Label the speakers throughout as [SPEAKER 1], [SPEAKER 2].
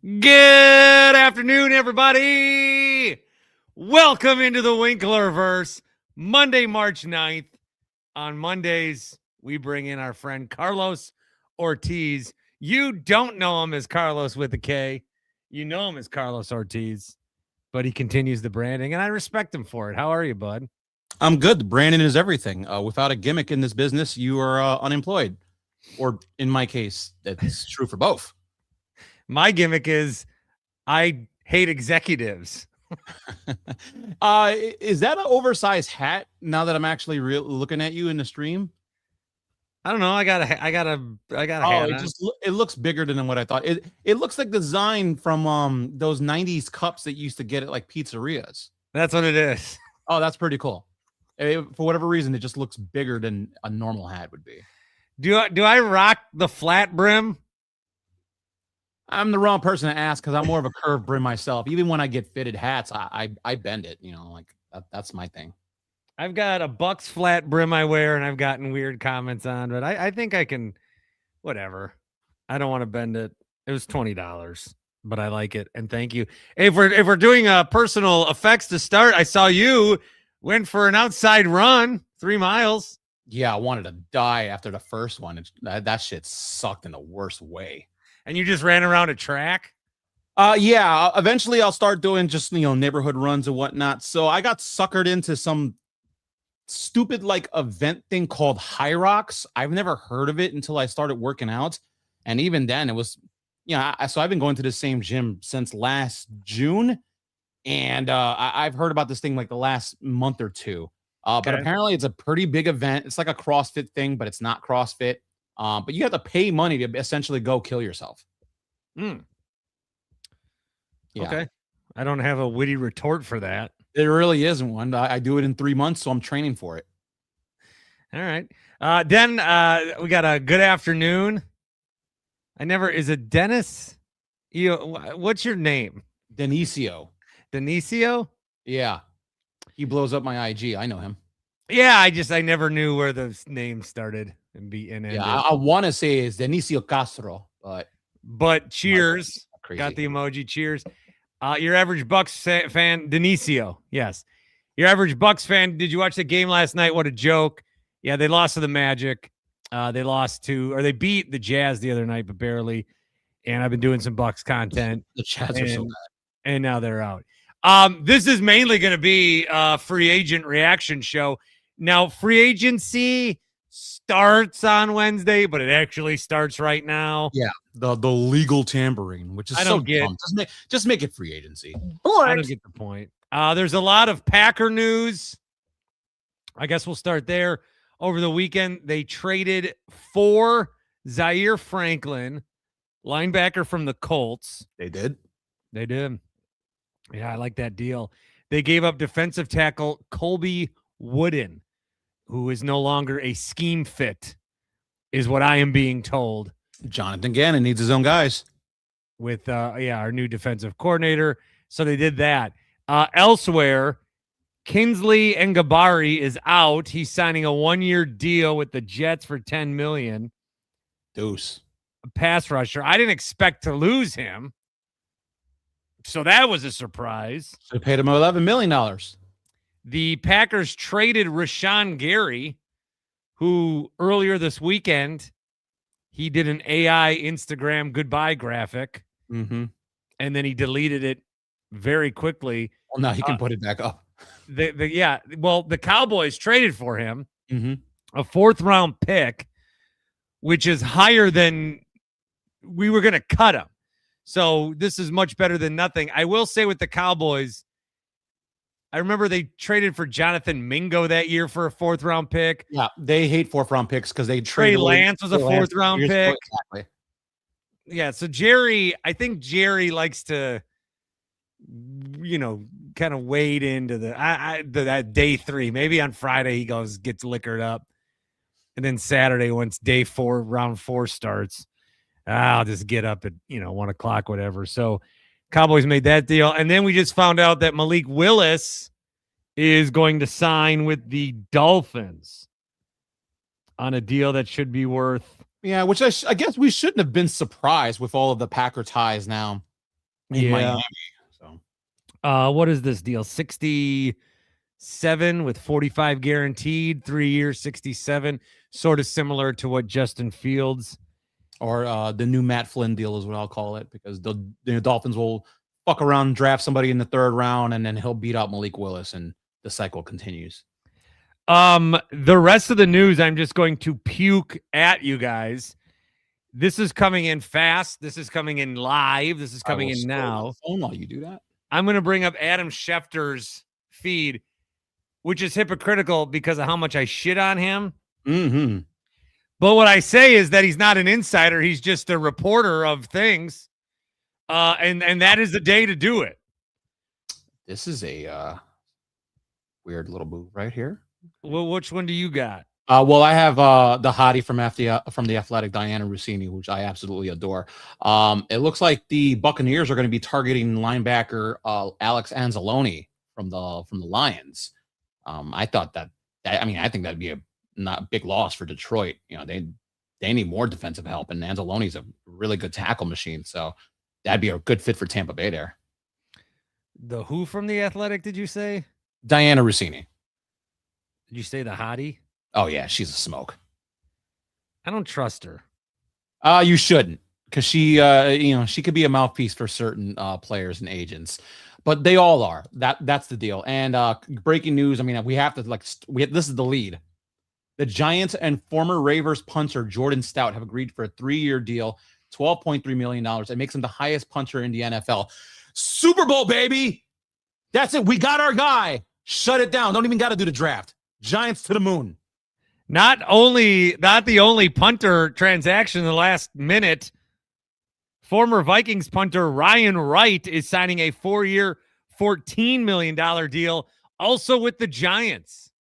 [SPEAKER 1] Good afternoon, everybody. Welcome into the Winklerverse. Monday, March 9th. On Mondays, we bring in our friend Karlos Ortiz. You don't know him as Karlos with a K. You know him as Karlos Ortiz, but he continues the branding, and I respect him for it. How are you, bud?
[SPEAKER 2] I'm good. Brandon is everything. Without a gimmick in this business, you are unemployed. Or in my case, that's true for both.
[SPEAKER 1] My gimmick is I hate executives.
[SPEAKER 2] Is that an oversized hat now that I'm actually looking at you in the stream?
[SPEAKER 1] I don't know. I got a hat
[SPEAKER 2] it looks bigger than what I thought. It looks like the design from those 90s cups that you used to get at like pizzerias.
[SPEAKER 1] That's what it is.
[SPEAKER 2] Oh, that's pretty cool. For whatever reason, it just looks bigger than a normal hat would be.
[SPEAKER 1] Do I rock the flat brim?
[SPEAKER 2] I'm the wrong person to ask because I'm more of a curved brim myself. Even when I get fitted hats, I bend it. That's my thing.
[SPEAKER 1] I've got a Bucks flat brim I wear, and I've gotten weird comments on, but I think I can. Whatever. I don't want to bend it. It was $20, but I like it, and thank you. If we're doing personal effects to start, I saw you went for an outside run, 3 miles.
[SPEAKER 2] Yeah, I wanted to die after the first one. That shit sucked in the worst way.
[SPEAKER 1] And you just ran around a track?
[SPEAKER 2] Yeah. Eventually, I'll start doing just neighborhood runs and whatnot. So I got suckered into some stupid event thing called High Rocks. I've never heard of it until I started working out, and even then, it was so I've been going to the same gym since last June, and I've heard about this thing like the last month or two. But apparently, it's a pretty big event. It's like a CrossFit thing, but it's not CrossFit. But you have to pay money to essentially go kill yourself.
[SPEAKER 1] Yeah. Okay. I don't have a witty retort for that.
[SPEAKER 2] There really isn't one. I do it in 3 months, so I'm training for it.
[SPEAKER 1] All right. Then we got a good afternoon. Is it Dennis? What's your name?
[SPEAKER 2] Denicio.
[SPEAKER 1] Denicio?
[SPEAKER 2] Yeah. He blows up my IG. I know him.
[SPEAKER 1] Yeah, I never knew where the name started and ended.
[SPEAKER 2] Yeah, I want to say it's Denicio Castro,
[SPEAKER 1] but cheers. Got the emoji. Cheers. Your average Bucks fan, Denicio. Yes. Your average Bucks fan. Did you watch the game last night? What a joke. Yeah, they lost to the Magic. They beat the Jazz the other night, but barely. And I've been doing some Bucks content.
[SPEAKER 2] The Jazz are so bad.
[SPEAKER 1] And now they're out. This is mainly going to be a free agent reaction show. Now, free agency starts on Wednesday, but it actually starts right now.
[SPEAKER 2] Yeah, the legal tampering, which is dumb. Just make it free agency.
[SPEAKER 1] I don't get the point. There's a lot of Packer news. I guess we'll start there. Over the weekend, they traded for Zaire Franklin, linebacker from the Colts.
[SPEAKER 2] They did.
[SPEAKER 1] Yeah, I like that deal. They gave up defensive tackle Colby Wooden, who is no longer a scheme fit, is what I am being told.
[SPEAKER 2] Jonathan Gannon needs his own guys.
[SPEAKER 1] With, our new defensive coordinator. So they did that. Elsewhere, Kinsley Ngabari is out. He's signing a 1-year deal with the Jets for $10 million.
[SPEAKER 2] Deuce.
[SPEAKER 1] A pass rusher. I didn't expect to lose him. So that was a surprise.
[SPEAKER 2] They paid him $11 million.
[SPEAKER 1] The Packers traded Rashawn Gary, who earlier this weekend, he did an AI Instagram goodbye graphic.
[SPEAKER 2] Mm-hmm.
[SPEAKER 1] And then he deleted it very quickly.
[SPEAKER 2] Well, now he can put it back up.
[SPEAKER 1] The Cowboys traded for him
[SPEAKER 2] a
[SPEAKER 1] 4th-round pick, which is higher than we were going to cut him. So this is much better than nothing. I will say with the Cowboys, I remember they traded for Jonathan Mingo that year for a 4th-round pick.
[SPEAKER 2] Yeah, they hate 4th-round picks because they
[SPEAKER 1] Trey Lance was a 4th-round pick.
[SPEAKER 2] Exactly.
[SPEAKER 1] Yeah, so I think Jerry likes to, kind of wade into that day 3. Maybe on Friday he gets liquored up. And then Saturday, once day 4, round 4 starts, I'll just get up at, 1 o'clock, whatever. So Cowboys made that deal. And then we just found out that Malik Willis is going to sign with the Dolphins on a deal that should be worth.
[SPEAKER 2] Yeah, which I guess we shouldn't have been surprised with all of the Packer ties now. in Miami. So,
[SPEAKER 1] what is this deal? 67 with 45 guaranteed, 3 years, 67. Sort of similar to what Justin Fields
[SPEAKER 2] or the new Matt Flynn deal is what I'll call it, because the Dolphins will fuck around, draft somebody in the 3rd round, and then he'll beat out Malik Willis, and the cycle continues.
[SPEAKER 1] The rest of the news, I'm just going to puke at you guys. This is coming in fast. This is coming in live. This is coming in now.
[SPEAKER 2] Phone while you do that.
[SPEAKER 1] I'm going to bring up Adam Schefter's feed, which is hypocritical because of how much I shit on him.
[SPEAKER 2] Mm-hmm.
[SPEAKER 1] But what I say is that he's not an insider. He's just a reporter of things. And that is the day to do it.
[SPEAKER 2] This is a weird little move right here.
[SPEAKER 1] Well, which one do you got?
[SPEAKER 2] Well, I have the hottie from the Athletic, Diana Rossini, which I absolutely adore. It looks like the Buccaneers are going to be targeting linebacker Alex Anzalone from the Lions. I thought I think that'd be a not big loss for Detroit. You know, they need more defensive help, and Anzalone's a really good tackle machine, so that'd be a good fit for Tampa Bay there.
[SPEAKER 1] The who from the Athletic, did you say?
[SPEAKER 2] Diana Rossini.
[SPEAKER 1] Did you say the hottie?
[SPEAKER 2] Oh, yeah, she's a smoke.
[SPEAKER 1] I don't trust her.
[SPEAKER 2] You shouldn't, because she could be a mouthpiece for certain players and agents, but they all are. That's the deal. And breaking news. I mean, we have to this is the lead. The Giants and former Ravens punter Jordan Stout have agreed for a 3-year deal, $12.3 million. It makes him the highest punter in the NFL. Super Bowl, baby. That's it. We got our guy. Shut it down. Don't even got to do the draft. Giants to the moon.
[SPEAKER 1] Not the only punter transaction in the last minute. Former Vikings punter Ryan Wright is signing a 4-year, $14 million deal, also with the Giants.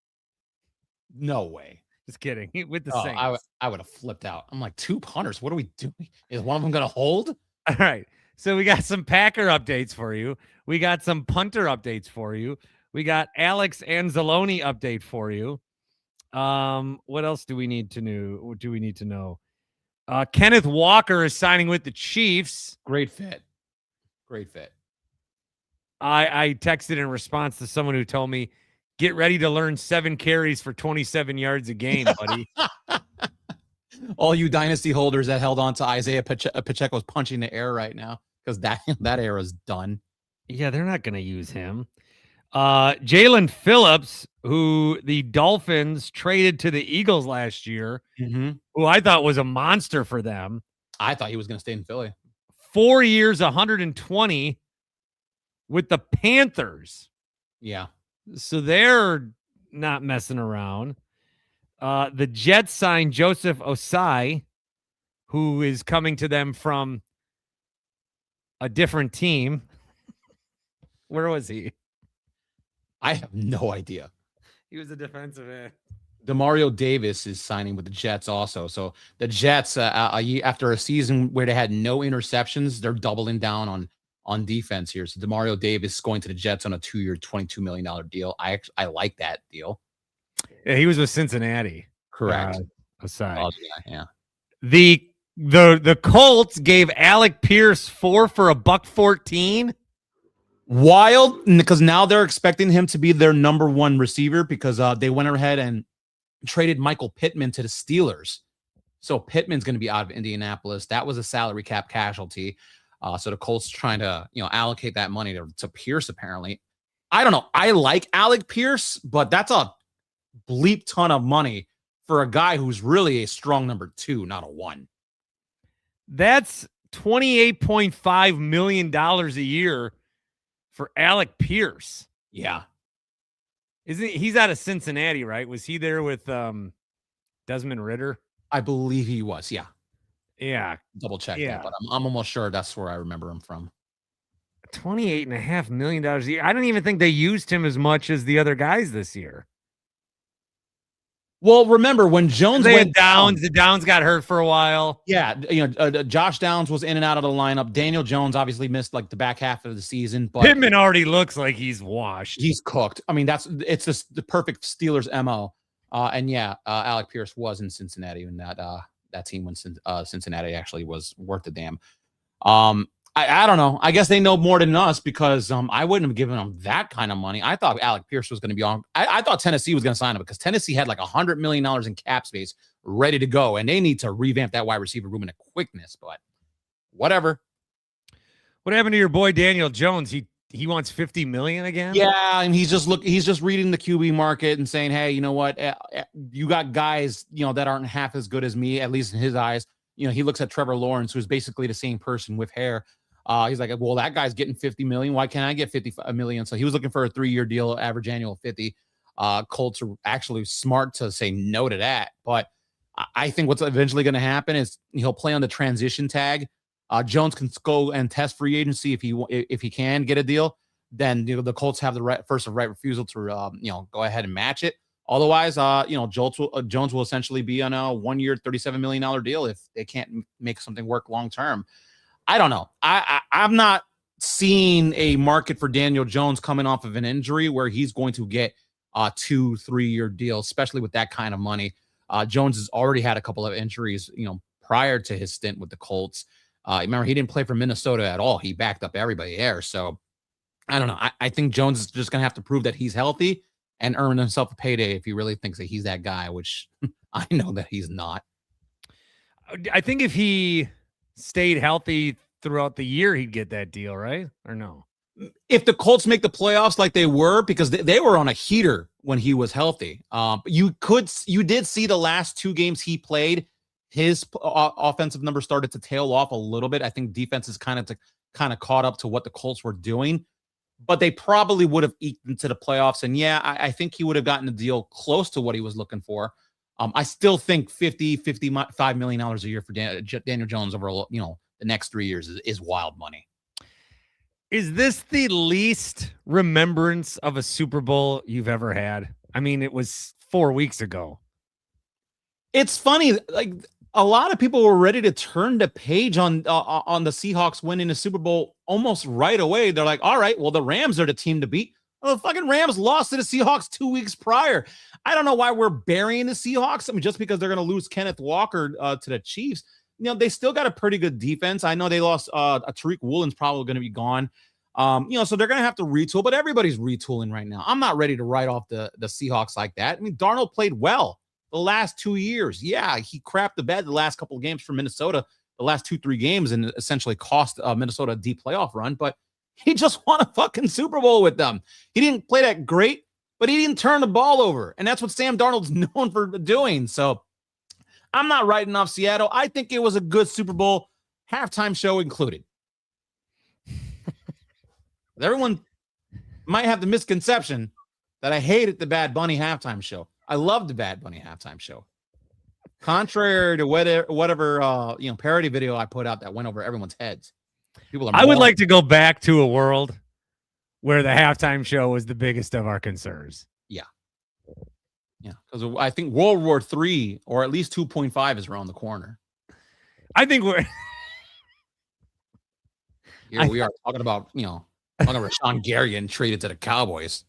[SPEAKER 2] No way.
[SPEAKER 1] Just kidding. With the Saints.
[SPEAKER 2] I would have flipped out. I'm like, 2 punters. What are we doing? Is one of them going to hold?
[SPEAKER 1] All right. So we got some Packer updates for you. We got some punter updates for you. We got Alex Anzalone update for you. What else do we need to know? Kenneth Walker is signing with the Chiefs.
[SPEAKER 2] Great fit.
[SPEAKER 1] I texted in response to someone who told me, get ready to learn 7 carries for 27 yards a game, buddy.
[SPEAKER 2] All you dynasty holders that held on to Isaiah Pacheco's punching the air right now, because that era is done.
[SPEAKER 1] Yeah, they're not going to use him. Jalen Phillips, who the Dolphins traded to the Eagles last year, who I thought was a monster for them.
[SPEAKER 2] I thought he was going to stay in Philly.
[SPEAKER 1] 4 years, 120 with the Panthers.
[SPEAKER 2] Yeah.
[SPEAKER 1] So they're not messing around. The Jets signed Joseph Osai, who is coming to them from a different team. Where was he?
[SPEAKER 2] I have no idea.
[SPEAKER 1] He was a defensive end.
[SPEAKER 2] Demario Davis is signing with the Jets also. So the Jets, after a season where they had no interceptions, they're doubling down on defense here. So Demario Davis going to the Jets on a 2-year, $22 million deal. I like that deal.
[SPEAKER 1] Yeah, he was with Cincinnati.
[SPEAKER 2] Correct.
[SPEAKER 1] Aside.
[SPEAKER 2] Yeah.
[SPEAKER 1] The Colts gave Alec Pierce 4 for $114.
[SPEAKER 2] Wild, because now they're expecting him to be their number 1 receiver, because they went ahead and traded Michael Pittman to the Steelers. So Pittman's going to be out of Indianapolis. That was a salary cap casualty. So the Colts trying to, allocate that money to Pierce, apparently. I don't know. I like Alec Pierce, but that's a bleep ton of money for a guy who's really a strong number 2, not a 1.
[SPEAKER 1] That's $28.5 million a year for Alec Pierce.
[SPEAKER 2] Yeah.
[SPEAKER 1] He's out of Cincinnati, right? Was he there with Desmond Ridder?
[SPEAKER 2] I believe he was, yeah.
[SPEAKER 1] Yeah.
[SPEAKER 2] Double check that, but I'm almost sure that's where I remember him from.
[SPEAKER 1] $28.5 million a year. I don't even think they used him as much as the other guys this year.
[SPEAKER 2] Well, remember when Jones went
[SPEAKER 1] down, the Downs got hurt for a while.
[SPEAKER 2] Yeah, Josh Downs was in and out of the lineup. Daniel Jones obviously missed like the back half of the season, but
[SPEAKER 1] Pittman already looks like he's washed.
[SPEAKER 2] He's cooked. I mean, it's just the perfect Steelers MO. Alec Pierce was in Cincinnati when that team when Cincinnati actually was worth the damn. I don't know. I guess they know more than us because I wouldn't have given them that kind of money. I thought Alec Pierce was going to be on. I thought Tennessee was going to sign him because Tennessee had like $100 million in cap space ready to go, and they need to revamp that wide receiver room in a quickness. But whatever.
[SPEAKER 1] What happened to your boy Daniel Jones? He wants $50 million again.
[SPEAKER 2] Yeah, and he's just reading the QB market and saying, hey, you know what? You got guys, that aren't half as good as me, at least in his eyes. He looks at Trevor Lawrence, who's basically the same person with hair. He's like, well, that guy's getting $50 million. Why can't I get $50 million? So he was looking for a 3-year deal, average annual 50. Colts are actually smart to say no to that. But I think what's eventually going to happen is he'll play on the transition tag. Jones can go and test free agency if he can get a deal. Then the Colts have the right refusal to go ahead and match it. Otherwise, Jones will essentially be on a 1-year, $37 million deal if they can't make something work long term. I don't know. I'm not seeing a market for Daniel Jones coming off of an injury where he's going to get a 2-3-year deal, especially with that kind of money. Jones has already had a couple of injuries, prior to his stint with the Colts. Remember, he didn't play for Minnesota at all. He backed up everybody there. So I don't know. I think Jones is just going to have to prove that he's healthy and earn himself a payday if he really thinks that he's that guy, which I know that he's not.
[SPEAKER 1] I think if he stayed healthy throughout the year, he'd get that deal, right? Or no?
[SPEAKER 2] If the Colts make the playoffs like they were, because they were on a heater when he was healthy. You did see the last 2 games he played, his offensive number started to tail off a little bit. I think defense is kind of caught up to what the Colts were doing, but they probably would have eked into the playoffs. And yeah, I think he would have gotten a deal close to what he was looking for. I still think $55 million a year for Daniel Jones over, the next 3 years is wild money.
[SPEAKER 1] Is this the least remembrance of a Super Bowl you've ever had? I mean, it was 4 weeks ago.
[SPEAKER 2] It's funny. Like, a lot of people were ready to turn the page on the Seahawks winning the Super Bowl almost right away. They're like, all right, well, the Rams are the team to beat. Well, the fucking Rams lost to the Seahawks 2 weeks prior. I don't know why we're burying the Seahawks. I mean, just because they're going to lose Kenneth Walker to the Chiefs. They still got a pretty good defense. I know they lost Tariq Woolen's probably going to be gone. So they're going to have to retool, but everybody's retooling right now. I'm not ready to write off the Seahawks like that. I mean, Darnold played well the last 2 years. Yeah, he crapped the bed the last couple of games for Minnesota, the last 2-3 games, and essentially cost Minnesota a deep playoff run, but he just won a fucking Super Bowl with them. He didn't play that great, but he didn't turn the ball over, and that's what Sam Darnold's known for doing. So I'm not writing off Seattle. I think it was a good Super Bowl, halftime show included. Everyone might have the misconception that I hated the Bad Bunny halftime show. I love the Bad Bunny halftime show. Contrary to whatever parody video I put out that went over everyone's heads.
[SPEAKER 1] I would like to go back to a world where the halftime show was the biggest of our concerns.
[SPEAKER 2] Yeah, because I think World War III, or at least 2.5, is around the corner.
[SPEAKER 1] I think we're
[SPEAKER 2] here. We are talking about Rashawn Gary getting traded to the Cowboys.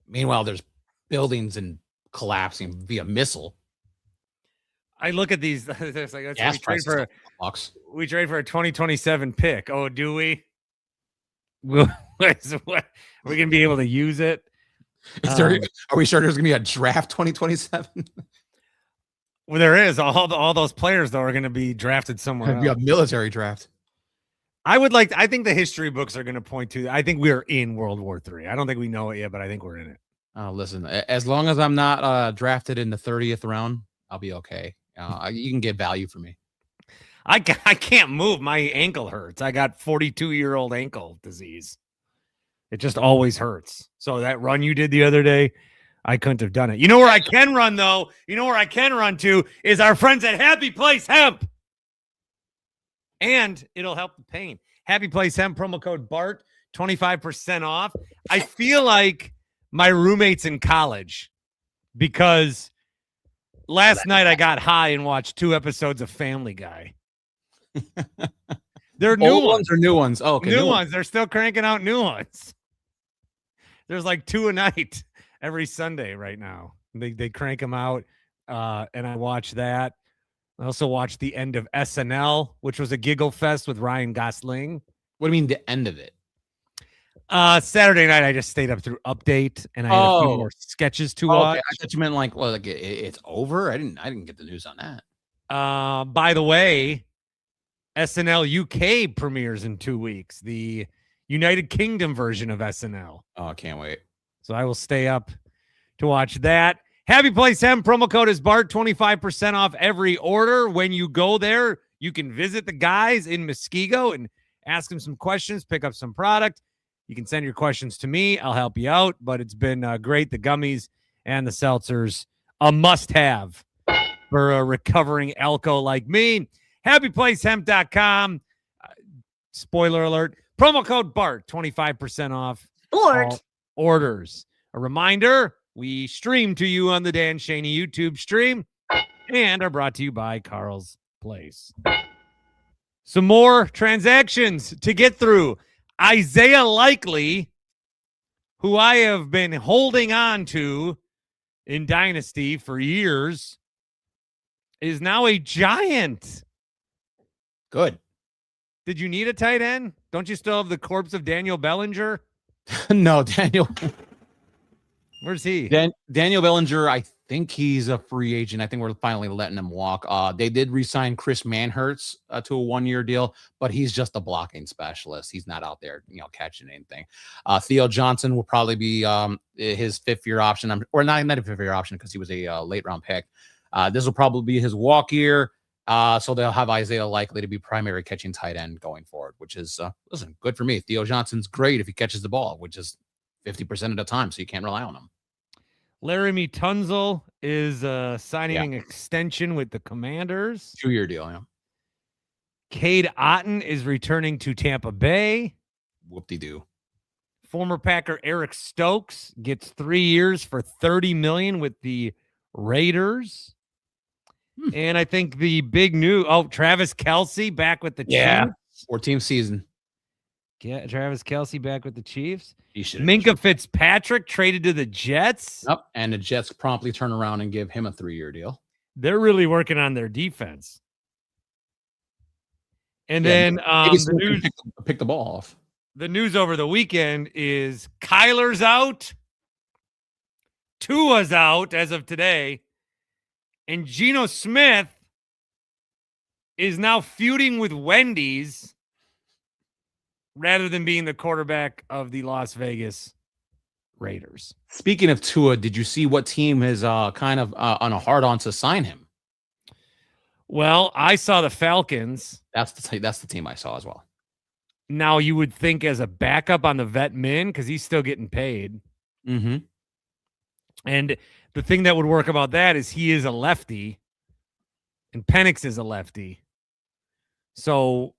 [SPEAKER 2] Meanwhile, there's buildings and collapsing via missile.
[SPEAKER 1] I look at these. It's like, we trade for a 2027 pick. Oh, do we? Are we gonna be able to use it?
[SPEAKER 2] Are we sure there's gonna be a draft 2027?
[SPEAKER 1] Well, there is. All those players though are gonna be drafted somewhere.
[SPEAKER 2] It'd be a military draft.
[SPEAKER 1] I think the history books are gonna point to. I think we are in World War III. I don't think we know it yet, but I think we're in it.
[SPEAKER 2] Listen, as long as I'm not drafted in the 30th round, I'll be okay. You can get value for me.
[SPEAKER 1] I can't move. My ankle hurts. I got 42-year-old ankle disease. It just always hurts. So that run you did the other day, I couldn't have done it. You know where I can run, though? You know where I can run to is our friends at Happy Place Hemp. And it'll help the pain. Happy Place Hemp, promo code BART, 25% off. I feel like my roommates in college because last night I got high and watched 2 episodes of Family Guy. They're new ones
[SPEAKER 2] or new ones? Oh, okay.
[SPEAKER 1] New ones. They're still cranking out new ones. There's like 2 a night every Sunday right now. They crank them out, and I watch that. I also watched the end of SNL, which was a giggle fest with Ryan Gosling.
[SPEAKER 2] What do you mean the end of it?
[SPEAKER 1] Saturday night, I just stayed up through Update, and I had a few more sketches to watch.
[SPEAKER 2] Okay. I thought you meant like, well, like it's over. I didn't get the news on that.
[SPEAKER 1] By the way, SNL UK premieres in 2 weeks. The United Kingdom version of SNL.
[SPEAKER 2] Oh, I can't wait.
[SPEAKER 1] So I will stay up to watch that. Happy Place Hemp, promo code is Bart, 25% off every order. When you go there, you can visit the guys in Muskego and ask them some questions, pick up some product. You can send your questions to me. I'll help you out, but it's been great. The gummies and the seltzers, a must-have for a recovering alco like me. HappyPlaceHemp.com. Spoiler alert. Promo code BART, 25% off all orders. A reminder, we stream to you on the Dan Shaney YouTube stream and are brought to you by Carl's Place. Some more transactions to get through. Isaiah Likely, who I have been holding on to in Dynasty for years, is now a Giant.
[SPEAKER 2] Good.
[SPEAKER 1] Did you need a tight end? Don't you still have the corpse of Daniel Bellinger?
[SPEAKER 2] No, Daniel.
[SPEAKER 1] Where's he?
[SPEAKER 2] Daniel Bellinger, I think he's a free agent. I think we're finally letting him walk. They did re-sign Chris Manhertz to a 1-year deal, but he's just a blocking specialist. He's not out there, catching anything. Theo Johnson will probably be his 5th-year option, or not a 5th-year option because he was a late-round pick. This will probably be his walk year. So they'll have Isaiah Likely to be primary catching tight end going forward, which is, listen, good for me. Theo Johnson's great if he catches the ball, which is 50% of the time, so you can't rely on him.
[SPEAKER 1] Laramie Tunzel is signing an extension with the Commanders.
[SPEAKER 2] 2-year deal, yeah.
[SPEAKER 1] Cade Otton is returning to Tampa Bay.
[SPEAKER 2] Whoop-de-doo.
[SPEAKER 1] Former Packer Eric Stokes gets 3 years for $30 million with the Raiders. And I think the big news, Travis Kelce back with the Chiefs.
[SPEAKER 2] 14th season.
[SPEAKER 1] Yeah, Travis Kelce back with the Chiefs.
[SPEAKER 2] Minkah
[SPEAKER 1] Fitzpatrick traded to the Jets.
[SPEAKER 2] Yep, and the Jets promptly turn around and give him a 3-year deal.
[SPEAKER 1] They're really working on their defense. And then the news,
[SPEAKER 2] pick the ball off.
[SPEAKER 1] The news over the weekend is Kyler's out. Tua's out as of today. And Geno Smith is now feuding with Wendy's rather than being the quarterback of the Las Vegas Raiders.
[SPEAKER 2] Speaking of Tua, did you see what team is kind of on a hard-on to sign him?
[SPEAKER 1] Well, I saw the Falcons.
[SPEAKER 2] That's the team I saw as well.
[SPEAKER 1] Now, you would think as a backup on the vet min, because he's still getting paid.
[SPEAKER 2] Mm-hmm.
[SPEAKER 1] And the thing that would work about that is he is a lefty, and Penix is a lefty. So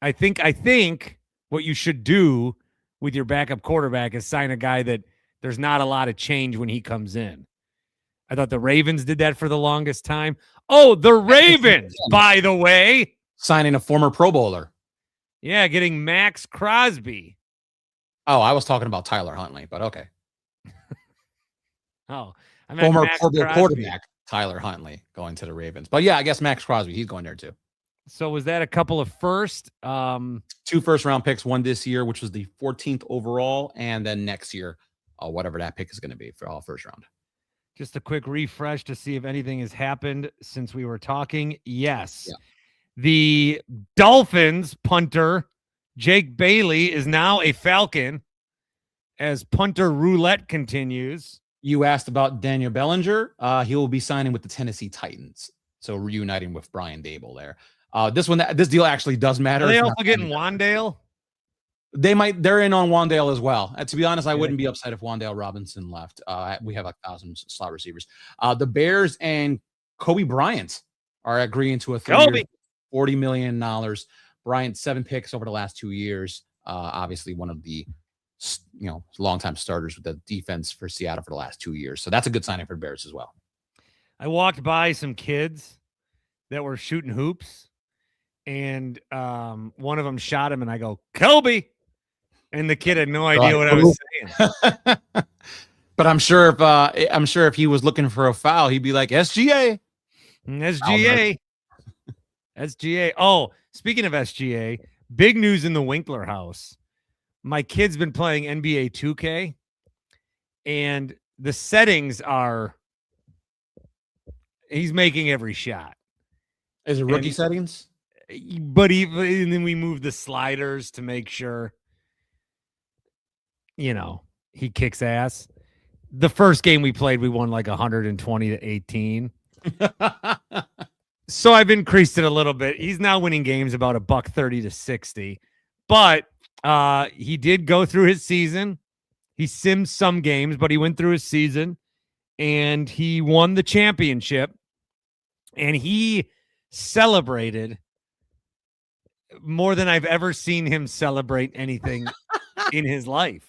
[SPEAKER 1] I think what you should do with your backup quarterback is sign a guy that there's not a lot of change when he comes in. I thought the Ravens did that for the longest time. Oh, the Ravens, by the way.
[SPEAKER 2] Signing a former Pro Bowler.
[SPEAKER 1] Yeah, getting Max Crosby.
[SPEAKER 2] Oh, I was talking about Tyler Huntley, but okay.
[SPEAKER 1] Oh, I meant
[SPEAKER 2] former
[SPEAKER 1] Max
[SPEAKER 2] Pro Bowl
[SPEAKER 1] Crosby.
[SPEAKER 2] quarterback Tyler Huntley going to the Ravens. But yeah, I guess Max Crosby, he's going there too.
[SPEAKER 1] So was that a couple of first?
[SPEAKER 2] 2 first-round picks, one this year, which was the 14th overall, and then next year, whatever that pick is going to be for all first round.
[SPEAKER 1] Just a quick refresh to see if anything has happened since we were talking. Yes. Yeah. The Dolphins punter, Jake Bailey, is now a Falcon as punter roulette continues.
[SPEAKER 2] You asked about Daniel Bellinger. He will be signing with the Tennessee Titans. So reuniting with Brian Dable there. This deal actually does matter.
[SPEAKER 1] Are they also getting Wandale?
[SPEAKER 2] They're in on Wandale as well. To be honest, I wouldn't be upset if Wandale Robinson left. We have 1,000 slot receivers. The Bears and Kobe Bryant are agreeing to a 3-year, $40 million. Bryant, 7 picks over the last 2 years. Obviously one of the longtime starters with the defense for Seattle for the last 2 years. So that's a good signing for the Bears as well.
[SPEAKER 1] I walked by some kids that were shooting hoops, and one of them shot him, and I go, Kobe. And the kid had no idea what I was saying.
[SPEAKER 2] But I'm sure if he was looking for a foul, he'd be like, SGA.
[SPEAKER 1] SGA. SGA. Oh, speaking of SGA, big news in the Winkler house. My kid's been playing NBA 2K, and the settings are he's making every shot.
[SPEAKER 2] Is it rookie settings?
[SPEAKER 1] But even and then we move the sliders to make sure, he kicks ass. The first game we played, we won like 120-18. So I've increased it a little bit. He's now winning games about $130-60. But he did go through his season. He simmed some games, but he went through his season and he won the championship. And he celebrated more than I've ever seen him celebrate anything in his life.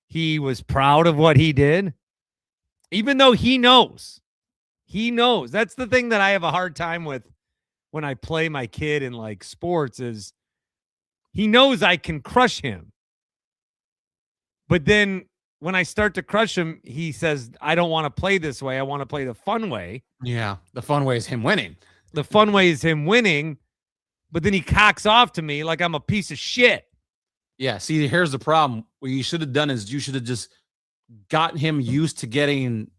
[SPEAKER 1] He was proud of what he did, even though he knows. He knows. That's the thing that I have a hard time with when I play my kid in like sports is he knows I can crush him. But then when I start to crush him, he says, I don't want to play this way. I want to play the fun way.
[SPEAKER 2] Yeah, the fun way is him winning.
[SPEAKER 1] The fun way is him winning. But then he cocks off to me like I'm a piece of shit.
[SPEAKER 2] Yeah, see, here's the problem. What you should have done is you should have just gotten him used to getting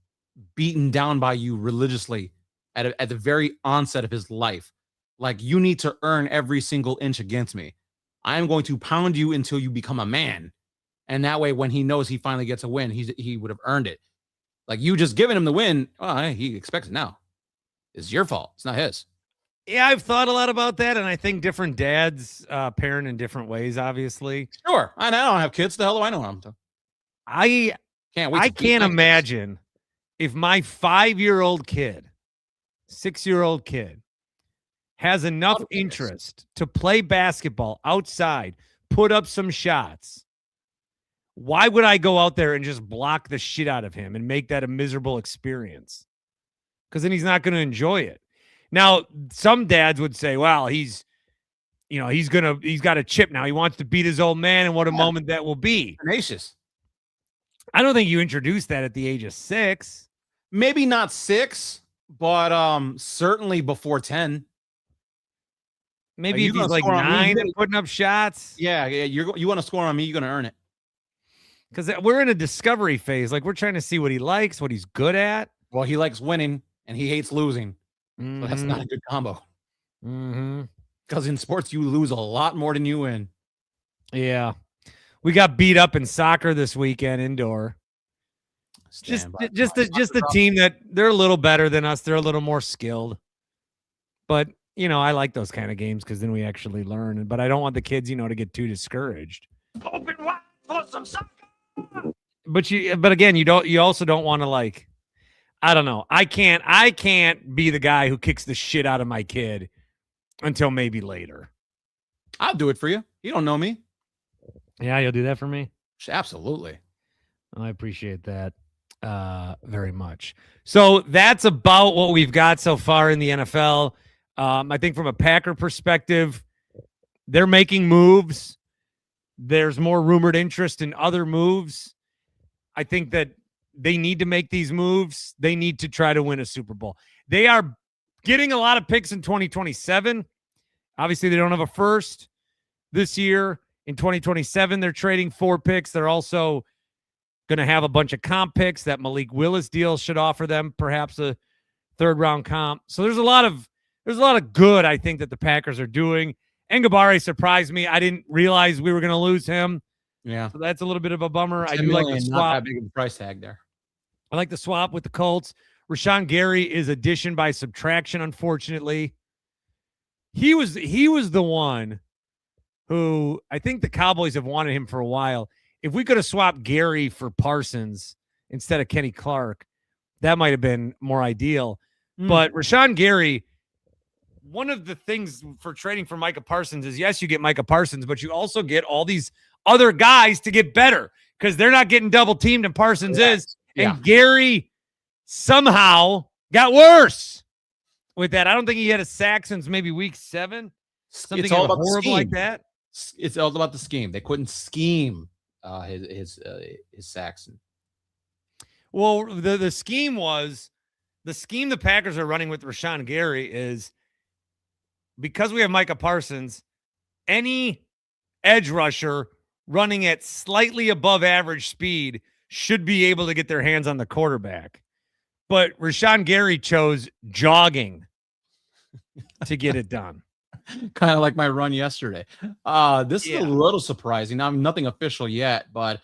[SPEAKER 2] beaten down by you religiously at the very onset of his life. Like, you need to earn every single inch against me. I am going to pound you until you become a man. And that way, when he knows he finally gets a win, he would have earned it. Like, you just giving him the win, he expects it now. It's your fault. It's not his.
[SPEAKER 1] Yeah, I've thought a lot about that, and I think different dads parent in different ways, obviously.
[SPEAKER 2] Sure. I don't have kids. The hell do I know what I'm doing?
[SPEAKER 1] I can't imagine if my 5-year-old kid, 6-year-old kid, has enough interest to play basketball outside, put up some shots. Why would I go out there and just block the shit out of him and make that a miserable experience? Because then he's not going to enjoy it. Now, some dads would say, well, he's got a chip now. He wants to beat his old man, and what a moment that will be.
[SPEAKER 2] Tenacious.
[SPEAKER 1] I don't think you introduced that at the age of 6.
[SPEAKER 2] Maybe not 6, but certainly before 10.
[SPEAKER 1] Maybe if he's like 9 and putting up shots.
[SPEAKER 2] Yeah, you want to score on me, you're going to earn it.
[SPEAKER 1] Because we're in a discovery phase. Like, we're trying to see what he likes, what he's good at.
[SPEAKER 2] Well, he likes winning, and he hates losing. Mm-hmm. So that's not a good combo. Because in sports, you lose a lot more than you win.
[SPEAKER 1] Yeah. We got beat up in soccer this weekend indoor. Just a team that they're a little better than us. They're a little more skilled. But, I like those kind of games because then we actually learn. But I don't want the kids, to get too discouraged. Open wide for some soccer. But again, you also don't want to I don't know. I can't be the guy who kicks the shit out of my kid until maybe later.
[SPEAKER 2] I'll do it for you. You don't know me.
[SPEAKER 1] Yeah, you'll do that for me?
[SPEAKER 2] Absolutely.
[SPEAKER 1] I appreciate that very much. So that's about what we've got so far in the NFL. I think from a Packer perspective, they're making moves. There's more rumored interest in other moves. I think that they need to make these moves. They need to try to win a Super Bowl. They are getting a lot of picks in 2027. Obviously, they don't have a first this year. In 2027, they're trading 4 picks. They're also going to have a bunch of comp picks. That Malik Willis deal should offer them perhaps a 3rd-round comp. So there's a lot of good, I think, that the Packers are doing. Ngabare surprised me. I didn't realize we were going to lose him.
[SPEAKER 2] Yeah.
[SPEAKER 1] So that's a little bit of a bummer. I do like the swap.
[SPEAKER 2] Not that big of a price tag there.
[SPEAKER 1] I like the swap with the Colts. Rashawn Gary is addition by subtraction, unfortunately. He was the one who I think the Cowboys have wanted him for a while. If we could have swapped Gary for Parsons instead of Kenny Clark, that might have been more ideal. But Rashawn Gary, one of the things for trading for Micah Parsons is, yes, you get Micah Parsons, but you also get all these other guys to get better because they're not getting double teamed and Parsons is. And Gary somehow got worse with that. I don't think he had a sack since maybe week 7. Something
[SPEAKER 2] all about
[SPEAKER 1] horrible like that.
[SPEAKER 2] It's all about the scheme. They couldn't scheme his sacks.
[SPEAKER 1] Well, the scheme was the scheme the Packers are running with Rashawn Gary is because we have Micah Parsons, any edge rusher running at slightly above average speed should be able to get their hands on the quarterback. But Rashawn Gary chose jogging to get it done.
[SPEAKER 2] Kind of like my run yesterday. This is a little surprising. Now, nothing official yet, but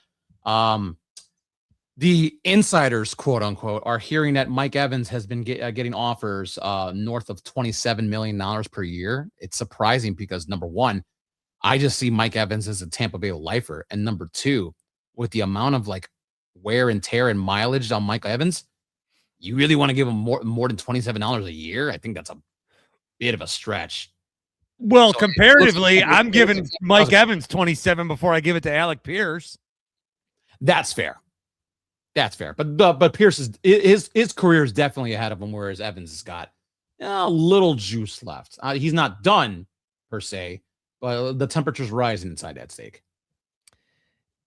[SPEAKER 2] the insiders, quote unquote, are hearing that Mike Evans has been getting offers north of $27 million per year. It's surprising because, number one, I just see Mike Evans as a Tampa Bay lifer. And number two, with the amount of like wear and tear and mileage on Mike Evans, you really want to give him more than $27 a year? I think that's a bit of a stretch.
[SPEAKER 1] Well, so comparatively, I'm giving Mike Evans 27 before I give it to Alec Pierce.
[SPEAKER 2] That's fair. That's fair. But Pierce his career is definitely ahead of him, whereas Evans has got a little juice left. He's not done per se, but the temperature's rising inside that steak.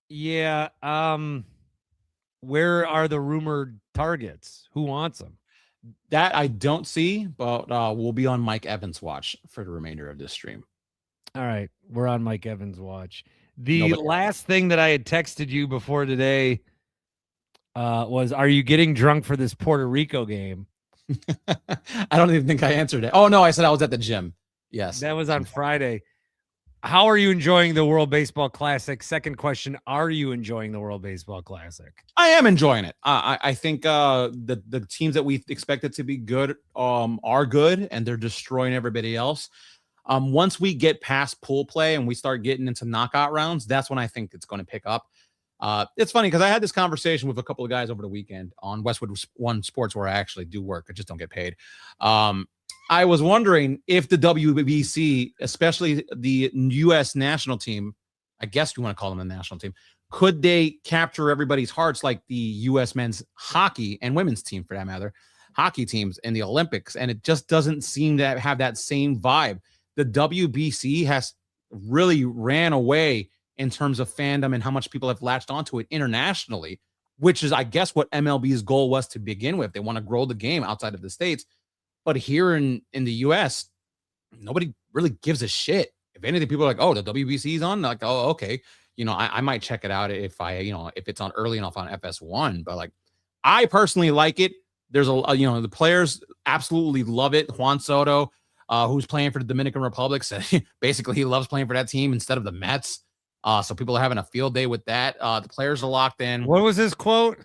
[SPEAKER 1] Yeah. Where are the rumored targets? Who wants them?
[SPEAKER 2] That I don't see, but we'll be on Mike Evans' watch for the remainder of this stream.
[SPEAKER 1] All right. We're on Mike Evans' watch. The last thing that I had texted you before today was, are you getting drunk for this Puerto Rico game?
[SPEAKER 2] I don't even think I answered it. Oh, no, I said I was at the gym. Yes.
[SPEAKER 1] That was on Friday. How are you enjoying the World Baseball Classic? Second question, are you enjoying the World Baseball Classic?
[SPEAKER 2] I am enjoying it. I think the teams that we expected to be good are good, and they're destroying everybody else. Once we get past pool play and we start getting into knockout rounds, that's when I think it's going to pick up. It's funny because I had this conversation with a couple of guys over the weekend on Westwood One Sports, where I actually do work. I just don't get paid. I was wondering if the WBC, especially the U.S. national team, I guess you want to call them the national team, could they capture everybody's hearts like the U.S. men's hockey and women's team, for that matter, hockey teams in the Olympics? And it just doesn't seem to have that same vibe. The WBC has really ran away in terms of fandom and how much people have latched onto it internationally, which is, I guess, what MLB's goal was to begin with. They want to grow the game outside of the States. But here in the U.S., nobody really gives a shit. If anything, people are like, oh, the WBC's on? Like, oh, okay. I might check it out if it's on early enough on FS1. But like, I personally like it. There's the players absolutely love it. Juan Soto, who's playing for the Dominican Republic, said basically he loves playing for that team instead of the Mets. So people are having a field day with that. The players are locked in.
[SPEAKER 1] What was his quote?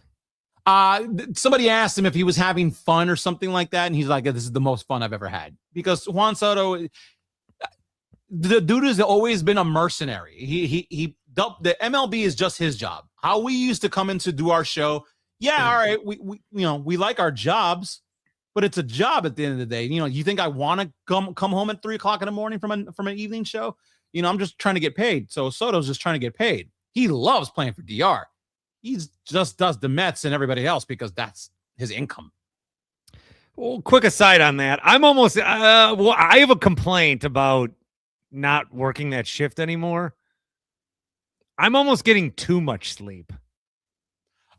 [SPEAKER 2] Somebody asked him if he was having fun or something like that, and he's like, "This is the most fun I've ever had." Because Juan Soto, the dude has always been a mercenary. The MLB is just his job. How we used to come in to do our show. Yeah, all right, we like our jobs, but it's a job at the end of the day. You think I want to come home at 3:00 in the morning from an evening show? I'm just trying to get paid. So Soto's just trying to get paid. He loves playing for DR. He just does the Mets and everybody else because that's his income.
[SPEAKER 1] Well, quick aside on that. I'm almost, I have a complaint about not working that shift anymore. I'm almost getting too much sleep.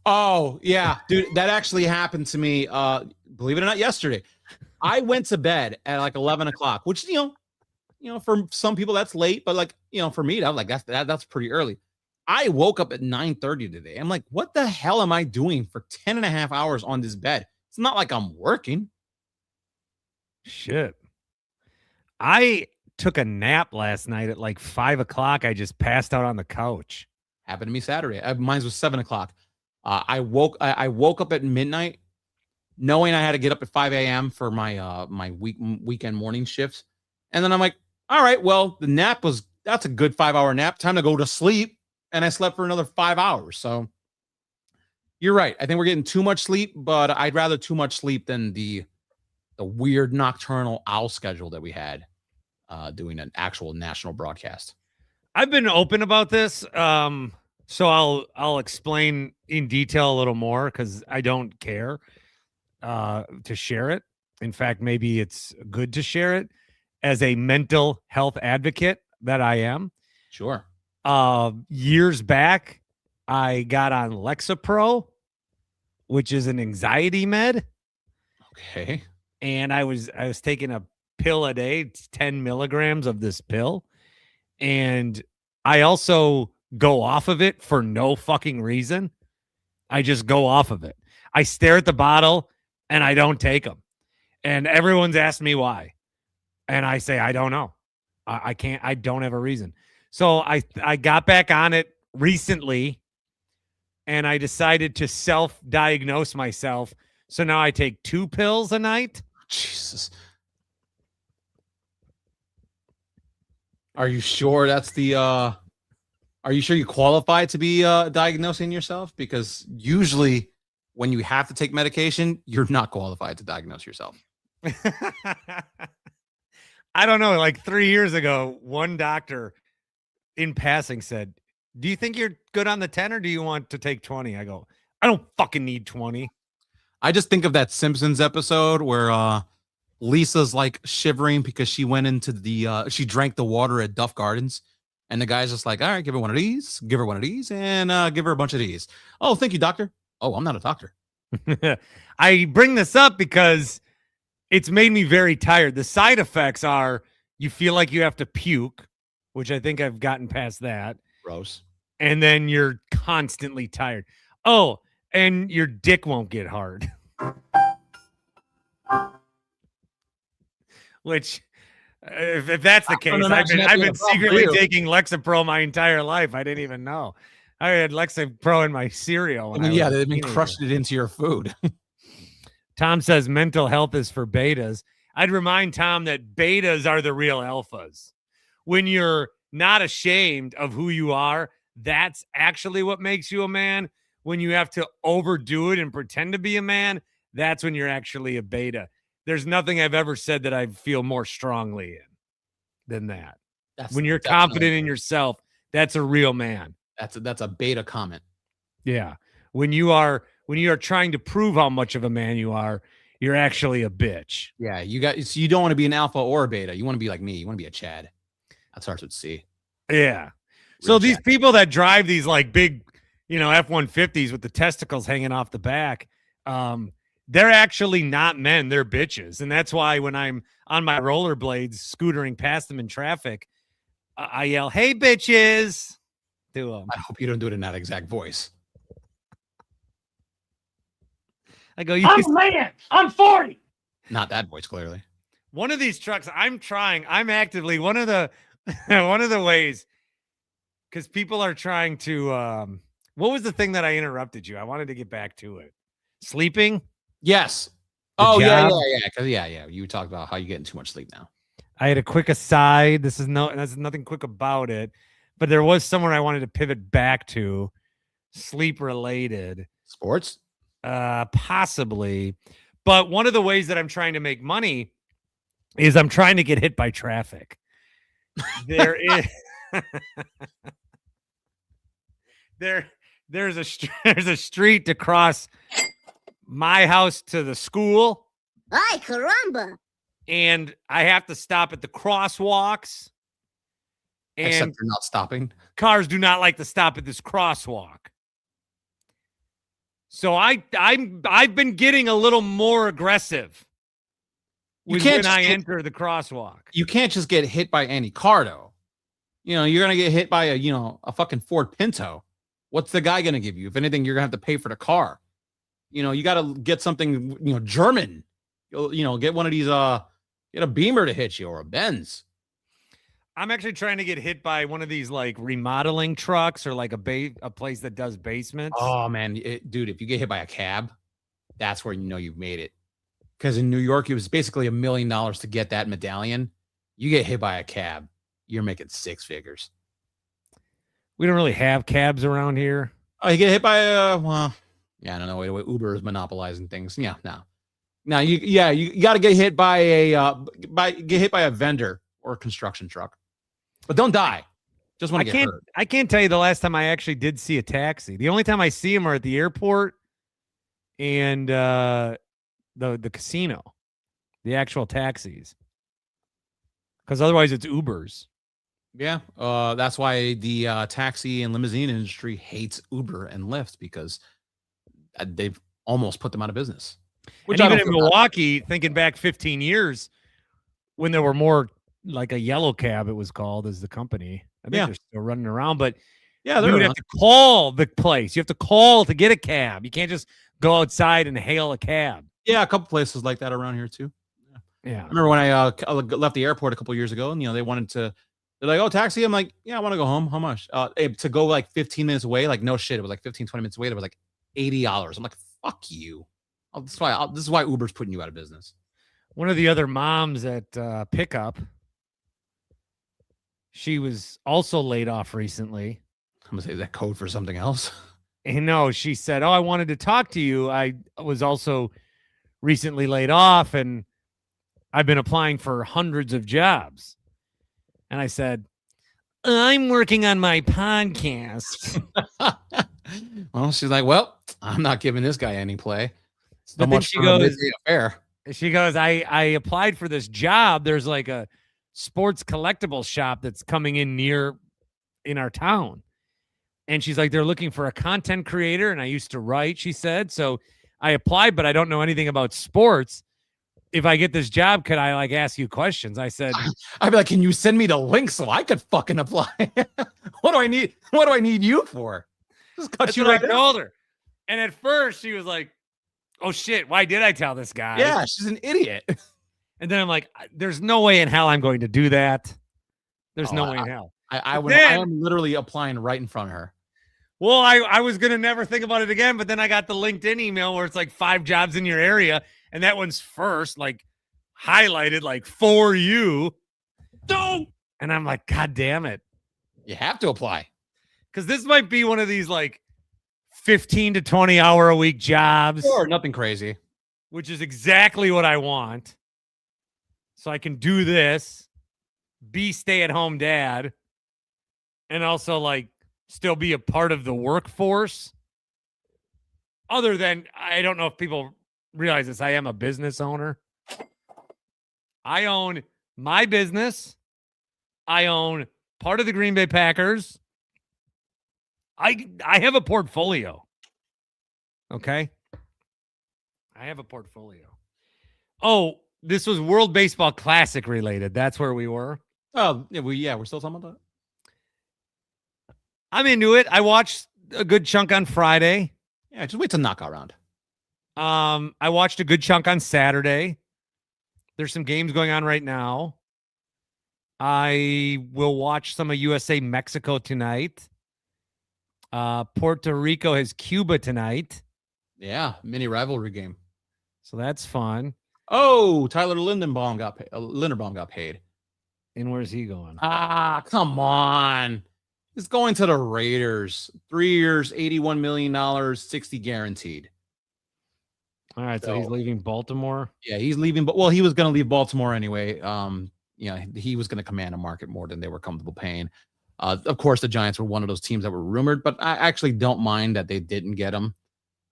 [SPEAKER 2] Oh, yeah, dude, that actually happened to me. Believe it or not, yesterday. I went to bed at like 11 o'clock, which, for some people that's late, but like, for me, I'm like, that's pretty early. I woke up at 9:30 today. I'm like, what the hell am I doing for 10 and a half hours on this bed? It's not like I'm working.
[SPEAKER 1] Shit. I took a nap last night at like 5 o'clock. I just passed out on the couch.
[SPEAKER 2] Happened to me Saturday. Mine was 7 o'clock. I woke up at midnight knowing I had to get up at 5 a.m. for my weekend morning shifts. And then I'm like, all right, well, that's a good 5-hour nap. Time to go to sleep. And I slept for another 5 hours. So you're right. I think we're getting too much sleep, but I'd rather too much sleep than the weird nocturnal owl schedule that we had doing an actual national broadcast.
[SPEAKER 1] I've been open about this. So I'll explain in detail a little more because I don't care to share it. In fact, maybe it's good to share it as a mental health advocate that I am.
[SPEAKER 2] Sure.
[SPEAKER 1] Years back, I got on Lexapro, which is an anxiety med.
[SPEAKER 2] Okay.
[SPEAKER 1] And I was taking a pill a day, it's 10 milligrams of this pill. And I also go off of it for no fucking reason. I just go off of it. I stare at the bottle and I don't take them. And everyone's asked me why. And I say, I don't know. I can't, I don't have a reason. So I got back on it recently and I decided to self-diagnose myself. So now I take 2 pills a night.
[SPEAKER 2] Jesus. Are you sure that's the are you sure you qualify to be diagnosing yourself? Because usually when you have to take medication, you're not qualified to diagnose yourself.
[SPEAKER 1] I don't know. Like 3 years ago, one doctor in passing said, "Do you think you're good on the 10 or do you want to take 20?" I go, "I don't fucking need 20."
[SPEAKER 2] I just think of that Simpsons episode where Lisa's like shivering because she went into the she drank the water at Duff Gardens. And the guy's just like, all right, give her one of these, give her one of these, and give her a bunch of these. Oh, thank you, doctor. Oh, I'm not a doctor.
[SPEAKER 1] I bring this up because it's made me very tired. The side effects are you feel like you have to puke, which I think I've gotten past that.
[SPEAKER 2] Gross.
[SPEAKER 1] And then you're constantly tired. Oh, and your dick won't get hard. Which, if that's the case, I've been secretly taking Lexapro my entire life. I didn't even know. I had Lexapro in my cereal.
[SPEAKER 2] Yeah, they've been crushing it into your food.
[SPEAKER 1] Tom says mental health is for betas. I'd remind Tom that betas are the real alphas. When you're not ashamed of who you are, that's actually what makes you a man. When you have to overdo it and pretend to be a man, that's when you're actually a beta. There's nothing I've ever said that I feel more strongly in than that. When you're confident in yourself, that's a real man.
[SPEAKER 2] That's a beta comment.
[SPEAKER 1] Yeah. When you are trying to prove how much of a man you are, you're actually a bitch.
[SPEAKER 2] Yeah, you don't want to be an alpha or a beta. You want to be like me. You want to be a Chad. That starts with C.
[SPEAKER 1] Yeah. So these people that drive these like big, F-150s with the testicles hanging off the back, they're actually not men. They're bitches. And that's why when I'm on my rollerblades scootering past them in traffic, I yell, "Hey, bitches," to them.
[SPEAKER 2] I hope you don't do it in that exact voice.
[SPEAKER 1] I go,
[SPEAKER 3] I'm a man. I'm 40.
[SPEAKER 2] Not that voice, clearly.
[SPEAKER 1] One of these trucks, I'm actively one of the ways, because people are trying to what was the thing that I interrupted you? I wanted to get back to it. Sleeping?
[SPEAKER 2] Yes. Yeah. Because you talked about how you're getting too much sleep now.
[SPEAKER 1] I had a quick aside. There's nothing quick about it, but there was somewhere I wanted to pivot back to, sleep related.
[SPEAKER 2] Sports?
[SPEAKER 1] Possibly. But one of the ways that I'm trying to make money is I'm trying to get hit by traffic. There is there's a street to cross my house to the school.
[SPEAKER 4] Ay, caramba.
[SPEAKER 1] And I have to stop at the crosswalks. And
[SPEAKER 2] except they're not stopping.
[SPEAKER 1] Cars do not like to stop at this crosswalk. So I've been getting a little more aggressive when I enter the crosswalk.
[SPEAKER 2] You can't just get hit by any car, though. You're gonna get hit by a fucking Ford Pinto. What's the guy gonna give you? If anything, you're gonna have to pay for the car. You got to get something German. Get one of these get a Beamer to hit you or a Benz.
[SPEAKER 1] I'm actually trying to get hit by one of these like remodeling trucks or like a place that does basements.
[SPEAKER 2] Oh man, dude, if you get hit by a cab, that's where you've made it. Because in New York, it was basically $1 million to get that medallion. You get hit by a cab, you're making 6 figures.
[SPEAKER 1] We don't really have cabs around here.
[SPEAKER 2] Oh, you get hit by I don't know. Uber is monopolizing things. Yeah, no. Now you got to get hit by a vendor or a construction truck. But don't die. Just want to get hurt.
[SPEAKER 1] I can't tell you the last time I actually did see a taxi. The only time I see them are at the airport and the casino, the actual taxis. Because otherwise it's Ubers.
[SPEAKER 2] Yeah, that's why the taxi and limousine industry hates Uber and Lyft, because they've almost put them out of business. Which
[SPEAKER 1] and
[SPEAKER 2] I
[SPEAKER 1] even
[SPEAKER 2] don't
[SPEAKER 1] in
[SPEAKER 2] feel bad.
[SPEAKER 1] Milwaukee, thinking back 15 years, when there were more like a yellow cab, it was called as the company. I think they're still running around, but
[SPEAKER 2] Yeah,
[SPEAKER 1] you
[SPEAKER 2] they're
[SPEAKER 1] would
[SPEAKER 2] around.
[SPEAKER 1] have to call the place. You have to call to get a cab. You can't just go outside and hail a cab.
[SPEAKER 2] Yeah, a couple places like that around here too.
[SPEAKER 1] Yeah.
[SPEAKER 2] I remember when I left the airport a couple years ago, and they wanted to. They're like, "Oh, taxi." I'm like, "Yeah, I want to go home. How much?" To go like 15 minutes away, like no shit, it was like 15, 20 minutes away. It was like $80. I'm like, "Fuck you." This is why Uber's putting you out of business.
[SPEAKER 1] One of the other moms at Pickup, she was also laid off recently.
[SPEAKER 2] I'm gonna say, is that code for something else?
[SPEAKER 1] And no, she said, "Oh, I wanted to talk to you. I was also recently laid off, and I've been applying for hundreds of jobs." And I said, "I'm working on my podcast."
[SPEAKER 2] Well, she's like, "Well, I'm not giving this guy any play." So
[SPEAKER 1] But then
[SPEAKER 2] much
[SPEAKER 1] she
[SPEAKER 2] for a
[SPEAKER 1] goes,
[SPEAKER 2] midday affair.
[SPEAKER 1] I applied for this job. There's like a sports collectible shop that's coming in our town. And she's like, they're looking for a content creator. And I used to write, she said. So I applied, but I don't know anything about sports. If I get this job, could I like ask you questions? I said,
[SPEAKER 2] I'd be like, "Can you send me the link so I could fucking apply?" What do I need? What do I need you for? Just cut
[SPEAKER 1] that's
[SPEAKER 2] you
[SPEAKER 1] what
[SPEAKER 2] right
[SPEAKER 1] I
[SPEAKER 2] in.
[SPEAKER 1] told her. And at first she was like, "Oh shit, why did I tell this guy?"
[SPEAKER 2] Yeah, she's an idiot.
[SPEAKER 1] And then I'm like, there's no way in hell I'm going to do that. There's
[SPEAKER 2] Oh,
[SPEAKER 1] no way in hell.
[SPEAKER 2] I
[SPEAKER 1] Then-
[SPEAKER 2] am literally applying right in front of her.
[SPEAKER 1] Well, I was going to never think about it again, but then I got the LinkedIn email where it's like 5 jobs in your area, and that one's first, like highlighted, like for you. No. And I'm like, God damn it.
[SPEAKER 2] You have to apply.
[SPEAKER 1] Because this might be one of these like 15 to 20 hour a week jobs,
[SPEAKER 2] Sure, nothing crazy.
[SPEAKER 1] which is exactly what I want. So I can do this, be stay-at-home dad, and also like still be a part of the workforce. Other than, I don't know if people realize this, I am a business owner. I own my business. I own part of the Green Bay Packers. I have a portfolio. Okay? I have a portfolio. Oh, this was World Baseball Classic related. That's where we were.
[SPEAKER 2] Oh, yeah, we're still talking about that.
[SPEAKER 1] I'm into it. I watched a good chunk on Friday.
[SPEAKER 2] Yeah, just wait till knockout round.
[SPEAKER 1] I watched a good chunk on Saturday. There's some games going on right now. I will watch some of USA Mexico tonight. Puerto Rico has Cuba tonight.
[SPEAKER 2] Yeah, mini rivalry game.
[SPEAKER 1] So that's fun.
[SPEAKER 2] Oh, Tyler Linderbaum got paid.
[SPEAKER 1] And where's he going?
[SPEAKER 2] Ah, come on. He's going to the Raiders. 3 years, $81 million, 60 guaranteed.
[SPEAKER 1] All right, so he's leaving Baltimore.
[SPEAKER 2] Yeah, he's leaving, but well, he was going to leave Baltimore anyway. He was going to command a market more than they were comfortable paying. Of course, the Giants were one of those teams that were rumored, but I actually don't mind that they didn't get him.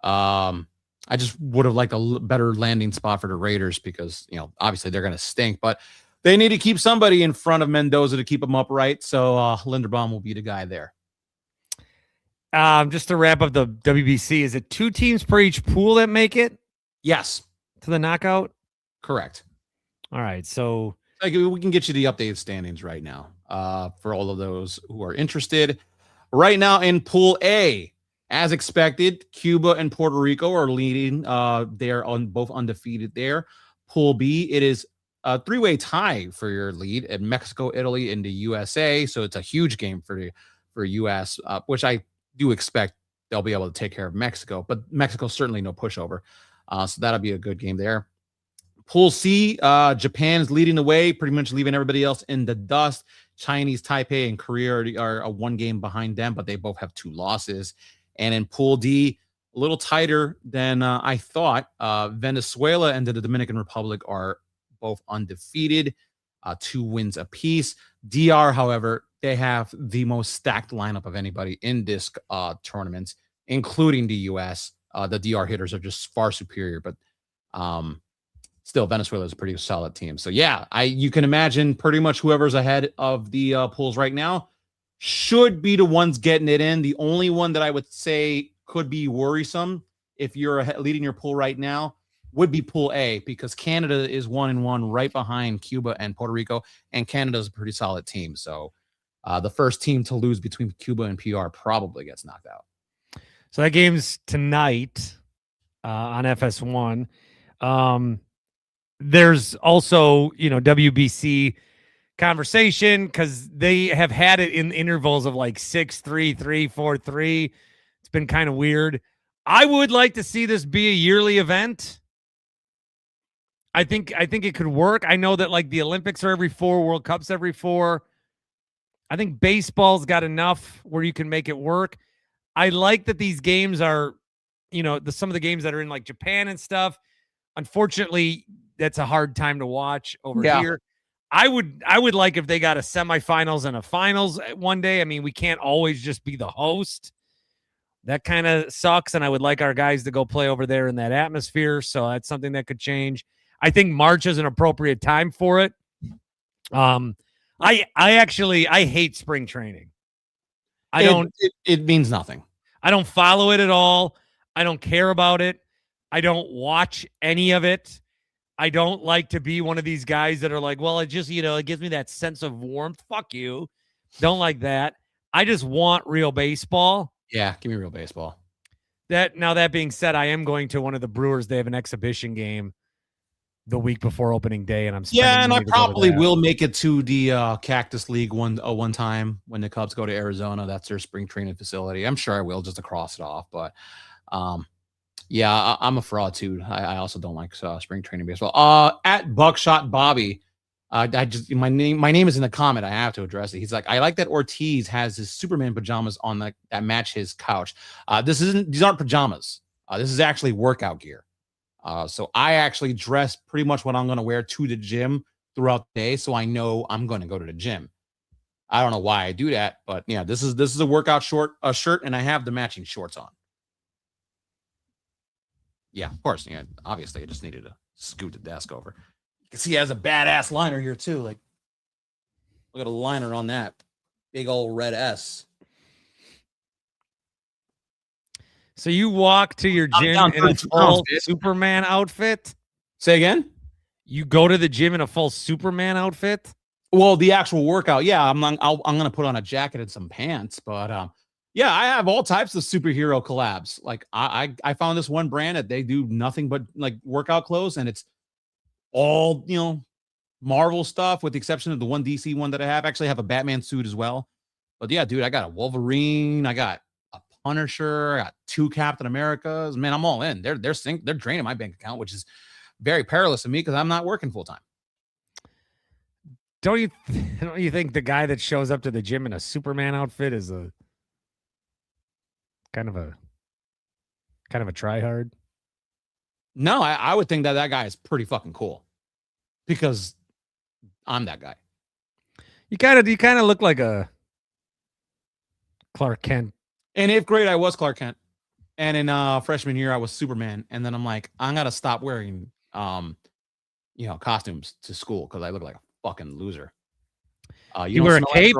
[SPEAKER 2] I just would have liked a better landing spot for the Raiders because, obviously they're going to stink, but they need to keep somebody in front of Mendoza to keep him upright. So Linderbaum will be the guy there.
[SPEAKER 1] Just to wrap up the WBC, is it 2 teams per each pool that make it?
[SPEAKER 2] Yes,
[SPEAKER 1] to the knockout?
[SPEAKER 2] Correct.
[SPEAKER 1] All right, so
[SPEAKER 2] we can get you the updated standings right now for all of those who are interested. Right now in Pool A, as expected, Cuba and Puerto Rico are leading. They're both undefeated there. Pool B, it is a 3-way tie for your lead at Mexico, Italy, and the USA. So it's a huge game for US, which I do expect they'll be able to take care of Mexico. But Mexico certainly no pushover. So that'll be a good game there. Pool C, Japan's leading the way, pretty much leaving everybody else in the dust. Chinese Taipei and Korea are a 1 game behind them, but they both have 2 losses. And in Pool D, a little tighter than I thought. Venezuela and the Dominican Republic are both undefeated, 2 wins apiece. DR, however, they have the most stacked lineup of anybody in this tournament, including the U.S. The DR hitters are just far superior, but still, Venezuela is a pretty solid team. So, yeah, you can imagine pretty much whoever's ahead of the pools right now should be the ones getting it in. The only one that I would say could be worrisome if you're leading your pool right now would be Pool A, because Canada is 1-1 right behind Cuba and Puerto Rico, and Canada's a pretty solid team. So the first team to lose between Cuba and PR probably gets knocked out.
[SPEAKER 1] So that game's tonight on FS1. There's also, WBC conversation because they have had it in intervals of like 6-3, 3-4-3. It's been kind of weird. I would like to see this be a yearly event. I think it could work. I know that like the Olympics are every 4, World Cups every 4. I think baseball's got enough where you can make it work. I like that these games are, some of the games that are in like Japan and stuff. Unfortunately, that's a hard time to watch over here. I would like if they got a semifinals and a finals one day. I mean, we can't always just be the host. That kind of sucks. And I would like our guys to go play over there in that atmosphere. So that's something that could change. I think March is an appropriate time for it. I hate spring training.
[SPEAKER 2] It means nothing.
[SPEAKER 1] I don't follow it at all. I don't care about it. I don't watch any of it. I don't like to be one of these guys that are like, well, it just, it gives me that sense of warmth. Fuck you. Don't like that. I just want real baseball.
[SPEAKER 2] Yeah, give me real baseball.
[SPEAKER 1] That being said, I am going to one of the Brewers. They have an exhibition game the week before opening day, and
[SPEAKER 2] and I probably will make it to the Cactus League one time when the Cubs go to Arizona. That's their spring training facility. I'm sure I will, just to cross it off. But I'm a fraud too. I also don't like spring training baseball. At Buckshot Bobby, my name is in the comment. I have to address it. He's like, I like that Ortiz has his Superman pajamas on that match his couch. These aren't pajamas. This is actually workout gear. So I actually dress pretty much what I'm going to wear to the gym throughout the day, so I know I'm going to go to the gym. I don't know why I do that, but yeah, this is a workout shirt, and I have the matching shorts on. Yeah, of course. Yeah, obviously, I just needed to scoot the desk over. You can see he has a badass liner here too. Like, look at a liner on that big old red S.
[SPEAKER 1] So you walk to your gym in a full Superman outfit?
[SPEAKER 2] Say again?
[SPEAKER 1] You go to the gym in a full Superman outfit?
[SPEAKER 2] Well, the actual workout, yeah. I'm going to put on a jacket and some pants, but yeah, I have all types of superhero collabs. Like I found this one brand that they do nothing but like workout clothes, and it's all, Marvel stuff with the exception of the one DC one that I have. Actually, I have a Batman suit as well. But yeah, dude, I got a Wolverine, I got a Punisher, I got 2 Captain Americas. Man, I'm all in. They're draining my bank account, which is very perilous of me because I'm not working full time.
[SPEAKER 1] Don't you think the guy that shows up to the gym in a Superman outfit is a kind of a tryhard?
[SPEAKER 2] No, I would think that guy is pretty fucking cool because I'm that guy.
[SPEAKER 1] You kind of look like a Clark Kent.
[SPEAKER 2] In 8th grade, I was Clark Kent, and in freshman year, I was Superman. And then I'm like, I'm gonna stop wearing costumes to school because I look like a fucking loser.
[SPEAKER 1] You wear a cape?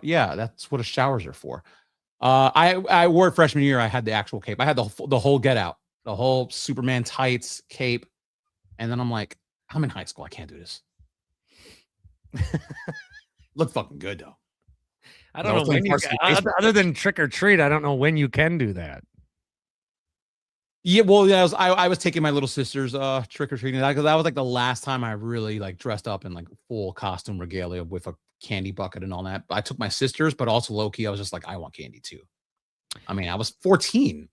[SPEAKER 2] Yeah, that's what showers are for. I wore it freshman year. I had the actual cape. I had the whole get out, the whole Superman tights, cape. And then I'm like, I'm in high school. I can't do this. Look fucking good though.
[SPEAKER 1] I don't know when other than trick or treat. I don't know when you can do that.
[SPEAKER 2] Yeah, well, yeah, I was taking my little sister's trick or treating. That was like the last time I really like dressed up in like full costume regalia with a candy bucket and all that. I took my sister's, but also low key, I was just like, I want candy too. I mean, I was 14.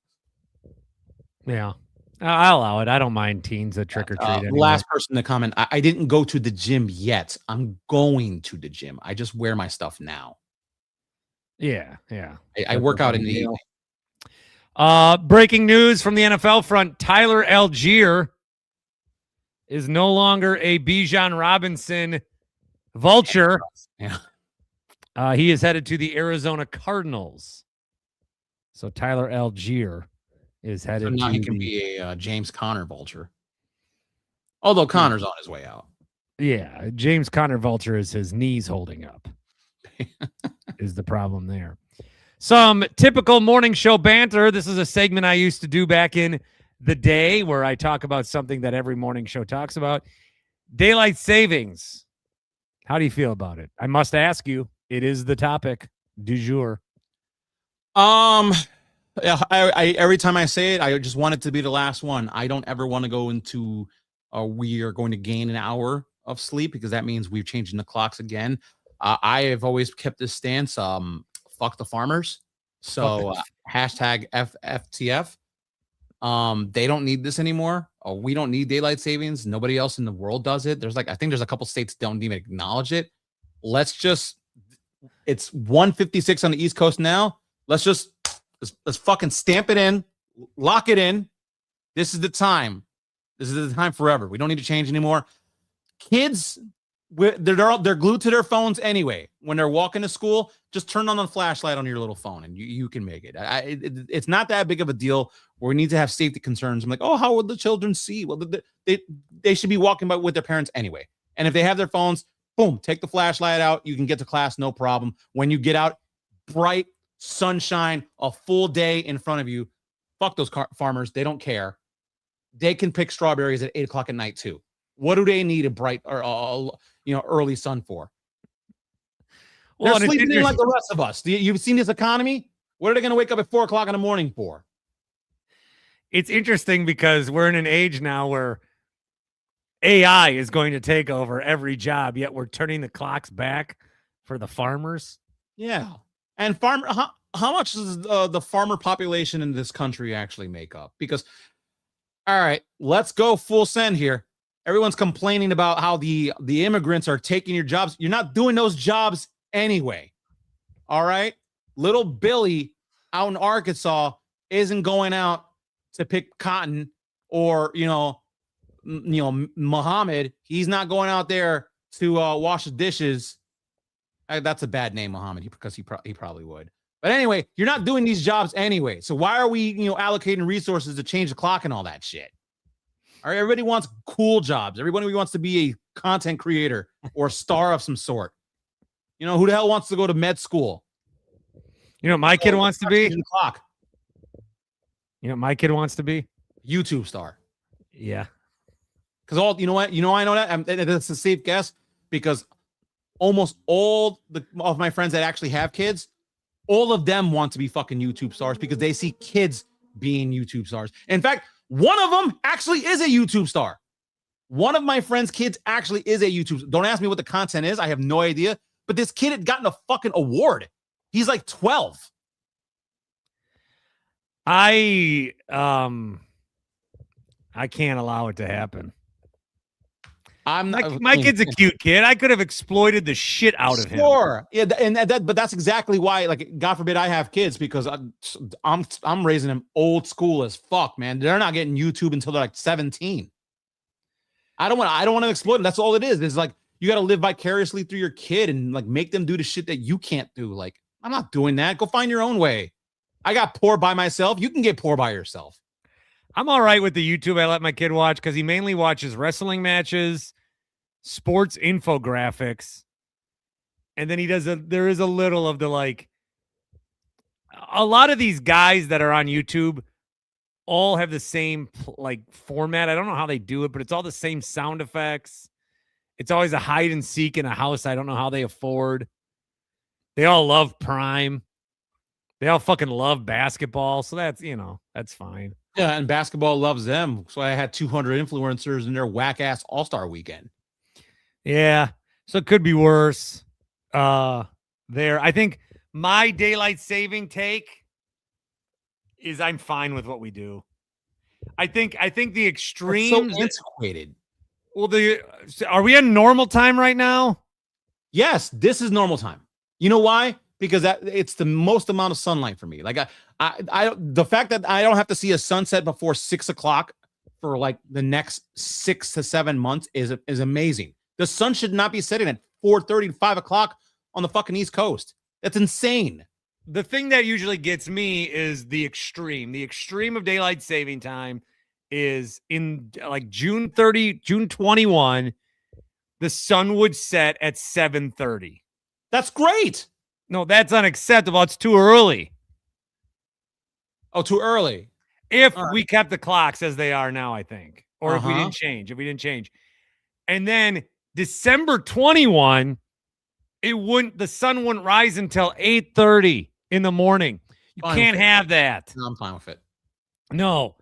[SPEAKER 1] Yeah, I'll allow it. I don't mind teens that trick or treat. Anyway.
[SPEAKER 2] Last person to comment. I didn't go to the gym yet. I'm going to the gym. I just wear my stuff now.
[SPEAKER 1] Yeah.
[SPEAKER 2] I work out in the evening.
[SPEAKER 1] Breaking news from the NFL front: Tyler Algier is no longer a Bijan Robinson vulture.
[SPEAKER 2] Yeah.
[SPEAKER 1] He is headed to the Arizona Cardinals. So Tyler Algier is headed.
[SPEAKER 2] So now he can be a James Conner vulture. Although Conner's on his way out.
[SPEAKER 1] Yeah, James Conner vulture is his knees holding up. Is the problem there. Some typical morning show banter. This is a segment I used to do back in the day where I talk about something that every morning show talks about. Daylight savings. How do you feel about it? I must ask you. It is the topic du jour.
[SPEAKER 2] Yeah, I every time I say it, I just want it to be the last one. I don't ever want to go into we are going to gain an hour of sleep because that means we're changing the clocks again. I have always kept this stance. Fuck the farmers. So hashtag FFTF. They don't need this anymore. We don't need daylight savings. Nobody else in the world does it. I think there's a couple states that don't even acknowledge it. It's 1:56 on the East Coast now. Let's fucking stamp it in, lock it in. This is the time. This is the time forever. We don't need to change anymore. Kids, they're glued to their phones anyway. When they're walking to school, just turn on the flashlight on your little phone and you can make it. It's not that big of a deal where we need to have safety concerns. I'm like, oh, how would the children see? Well, they should be walking by with their parents anyway. And if they have their phones, boom, take the flashlight out. You can get to class, no problem. When you get out, bright sunshine, a full day in front of you. Fuck those farmers. They don't care. They can pick strawberries at 8:00 at night too. What do they need a bright or early sun for? Well, they're sleeping in like the rest of us. You've seen this economy. What are they going to wake up at 4:00 in the morning for?
[SPEAKER 1] It's interesting because we're in an age now where AI is going to take over every job, yet we're turning the clocks back for the farmers.
[SPEAKER 2] Yeah. And how much does the farmer population in this country actually make up? Because, all right, let's go full send here. Everyone's complaining about how the immigrants are taking your jobs. You're not doing those jobs anyway. All right. Little Billy out in Arkansas isn't going out to pick cotton, or, Muhammad, he's not going out there to wash the dishes. That's a bad name, Muhammad, because he probably would. But anyway, you're not doing these jobs anyway. So why are we, allocating resources to change the clock and all that shit? All right, everybody wants cool jobs. Everybody wants to be a content creator or a star of some sort. Who the hell wants to go to med school?
[SPEAKER 1] My kid wants to be?
[SPEAKER 2] The clock.
[SPEAKER 1] My kid wants to be?
[SPEAKER 2] YouTube star.
[SPEAKER 1] Yeah.
[SPEAKER 2] Because I know that. That's a safe guess because almost all of my friends that actually have kids, all of them want to be fucking YouTube stars because they see kids being YouTube stars. In fact, one of them actually is a YouTube star. One of my friend's kids actually is a YouTube. Don't ask me what the content is. I have no idea. But this kid had gotten a fucking award. He's like 12.
[SPEAKER 1] I can't allow it to happen. My kid's a cute kid. I could have exploited the shit out of him.
[SPEAKER 2] Sure. Yeah, but that's exactly why, God forbid I have kids, because I'm raising them old school as fuck, man. They're not getting YouTube until they're like 17. I don't want to exploit them. That's all it is. It's like you got to live vicariously through your kid and make them do the shit that you can't do. I'm not doing that. Go find your own way. I got poor by myself. You can get poor by yourself.
[SPEAKER 1] I'm all right with the YouTube I let my kid watch because he mainly watches wrestling matches, sports infographics, and then there is a little of the a lot of these guys that are on YouTube all have the same format. I don't know how they do it, but it's all the same sound effects. It's always a hide and seek in a house I don't know how they afford. They all love Prime. They all fucking love basketball, so that's fine.
[SPEAKER 2] Yeah, and basketball loves them. So I had 200 influencers in their whack-ass All-Star weekend.
[SPEAKER 1] Yeah, so it could be worse. I think my daylight saving take is I'm fine with what we do. I think the extremes.
[SPEAKER 2] So antiquated.
[SPEAKER 1] Well, are we in normal time right now?
[SPEAKER 2] Yes, this is normal time. You know why? Because it's the most amount of sunlight for me. The fact that I don't have to see a sunset before 6:00 for the next 6 to 7 months is amazing. The sun should not be setting at 4:30 to 5:00 on the fucking East Coast. That's insane.
[SPEAKER 1] The thing that usually gets me is the extreme. The extreme of daylight saving time is in June 30, June 21, the sun would set at 7:30.
[SPEAKER 2] That's great.
[SPEAKER 1] No, that's unacceptable. It's too early.
[SPEAKER 2] Oh, too early.
[SPEAKER 1] If
[SPEAKER 2] All right.
[SPEAKER 1] we kept the clocks as they are now, I think. Or if we
[SPEAKER 2] Uh-huh.
[SPEAKER 1] didn't change. And then December 21, the sun wouldn't rise until 8:30 in the morning. You
[SPEAKER 2] Fine
[SPEAKER 1] can't
[SPEAKER 2] with it.
[SPEAKER 1] have that.
[SPEAKER 2] No, I'm fine with it.
[SPEAKER 1] No.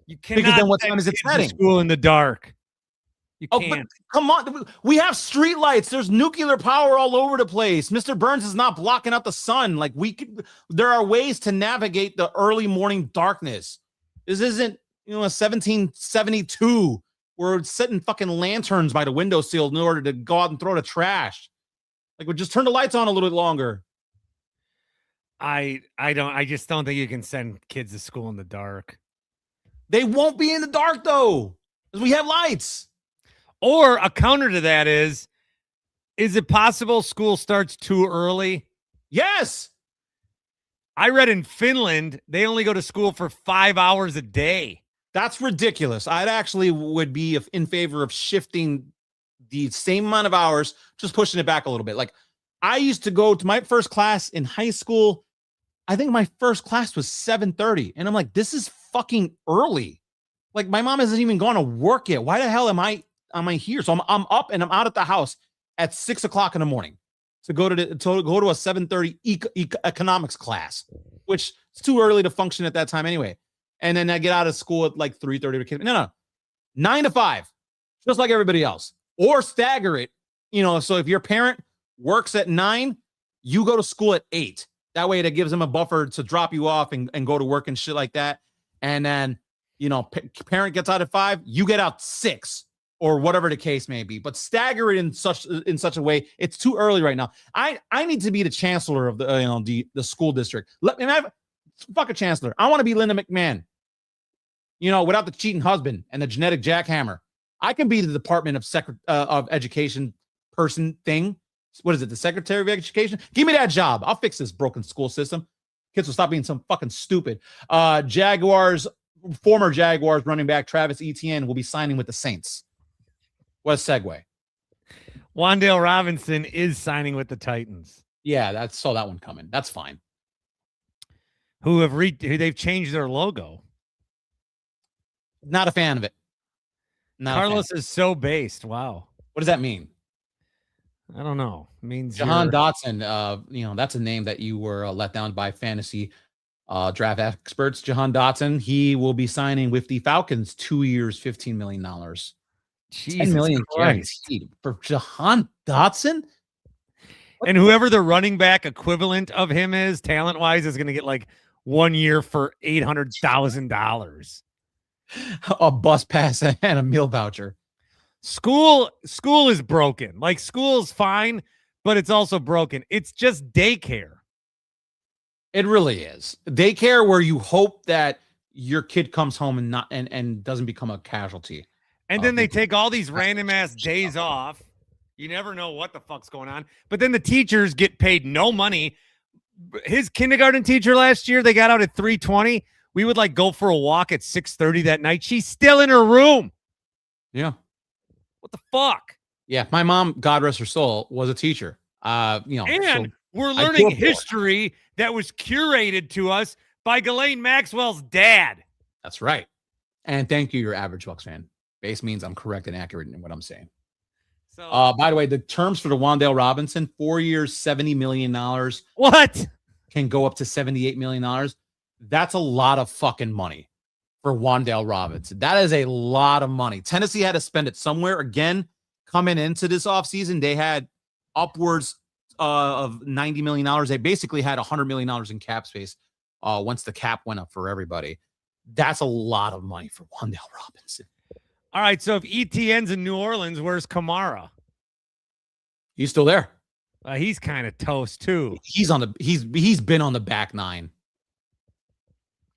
[SPEAKER 1] You cannot
[SPEAKER 2] Because then what
[SPEAKER 1] send
[SPEAKER 2] time is it
[SPEAKER 1] kids to
[SPEAKER 2] setting?
[SPEAKER 1] school in the dark. You
[SPEAKER 2] Oh,
[SPEAKER 1] can't.
[SPEAKER 2] but come on. We have street lights. There's nuclear power all over the place. Mr. Burns is not blocking out the sun. Like there are ways to navigate the early morning darkness. This isn't, a 1772 where we're setting fucking lanterns by the windowsill in order to go out and throw the trash. Like, we just turn the lights on a little bit longer.
[SPEAKER 1] I just don't think you can send kids to school in the dark.
[SPEAKER 2] They won't be in the dark though, because we have lights.
[SPEAKER 1] Or a counter to that is it possible school starts too early?
[SPEAKER 2] Yes.
[SPEAKER 1] I read in Finland, they only go to school for 5 hours a day.
[SPEAKER 2] That's ridiculous. I'd actually would be in favor of shifting the same amount of hours, just pushing it back a little bit. Like, I used to go to my first class in high school. I think my first class was 7:30. And I'm like, this is fucking early. Like, my mom hasn't even gone to work yet. Why the hell am I here? So I'm up and I'm out at the house at 6 o'clock in the morning to go to a 7:30 economics class, which is too early to function at that time anyway. And then I get out of school at like 3:30. No, 9 to 5, just like everybody else, or stagger it. So if your parent works at 9, you go to school at 8. That way, that gives them a buffer to drop you off and go to work and shit like that. And then, parent gets out at 5, you get out 6. Or whatever the case may be, but stagger it in such a way. It's too early right now. I need to be the chancellor of the school district. Let me have fuck a chancellor. I want to be Linda McMahon. Without the cheating husband and the genetic jackhammer, I can be the Department of Education person thing. What is it? The Secretary of Education? Give me that job. I'll fix this broken school system. Kids will stop being so fucking stupid. Former Jaguars running back Travis Etienne will be signing with the Saints. What a segue.
[SPEAKER 1] Wan'Dale Robinson is signing with the Titans.
[SPEAKER 2] Yeah, saw that one coming. That's fine.
[SPEAKER 1] Who they've changed their logo.
[SPEAKER 2] Not a fan of it.
[SPEAKER 1] Karlos is so based. Wow.
[SPEAKER 2] What does that mean?
[SPEAKER 1] I don't know. It means
[SPEAKER 2] Jahan Dotson. That's a name that you were let down by fantasy draft experts. Jahan Dotson, he will be signing with the Falcons 2 years, $15 million.
[SPEAKER 1] Jesus
[SPEAKER 2] $10 million
[SPEAKER 1] Christ.
[SPEAKER 2] for Jahan Dotson.
[SPEAKER 1] And whoever the running back equivalent of him is, talent-wise, is going to get like 1 year for $800,000.
[SPEAKER 2] A bus pass and a meal voucher.
[SPEAKER 1] School is broken. Like, school's fine, but it's also broken. It's just daycare.
[SPEAKER 2] It really is. Daycare where you hope that your kid comes home and doesn't become a casualty.
[SPEAKER 1] And then they take all these random ass days off. You never know what the fuck's going on. But then the teachers get paid no money. His kindergarten teacher last year, they got out at 3:20. We would like go for a walk at 6:30 that night. She's still in her room.
[SPEAKER 2] Yeah.
[SPEAKER 1] What the fuck?
[SPEAKER 2] Yeah. My mom, God rest her soul, was a teacher.
[SPEAKER 1] And we're learning history that was curated to us by Ghislaine Maxwell's dad.
[SPEAKER 2] That's right. And thank you, your average Bucks fan. Base means I'm correct and accurate in what I'm saying. So, by the way, the terms for the Wan'Dale Robinson, 4 years, $70 million.
[SPEAKER 1] What?
[SPEAKER 2] Can go up to $78 million. That's a lot of fucking money for Wan'Dale Robinson. That is a lot of money. Tennessee had to spend it somewhere. Again, coming into this offseason, they had upwards of $90 million. They basically had $100 million in cap space once the cap went up for everybody. That's a lot of money for Wan'Dale Robinson.
[SPEAKER 1] All right, so if ETN's in New Orleans, where's Kamara?
[SPEAKER 2] He's still there.
[SPEAKER 1] He's kind of toast too.
[SPEAKER 2] He's been on the back nine.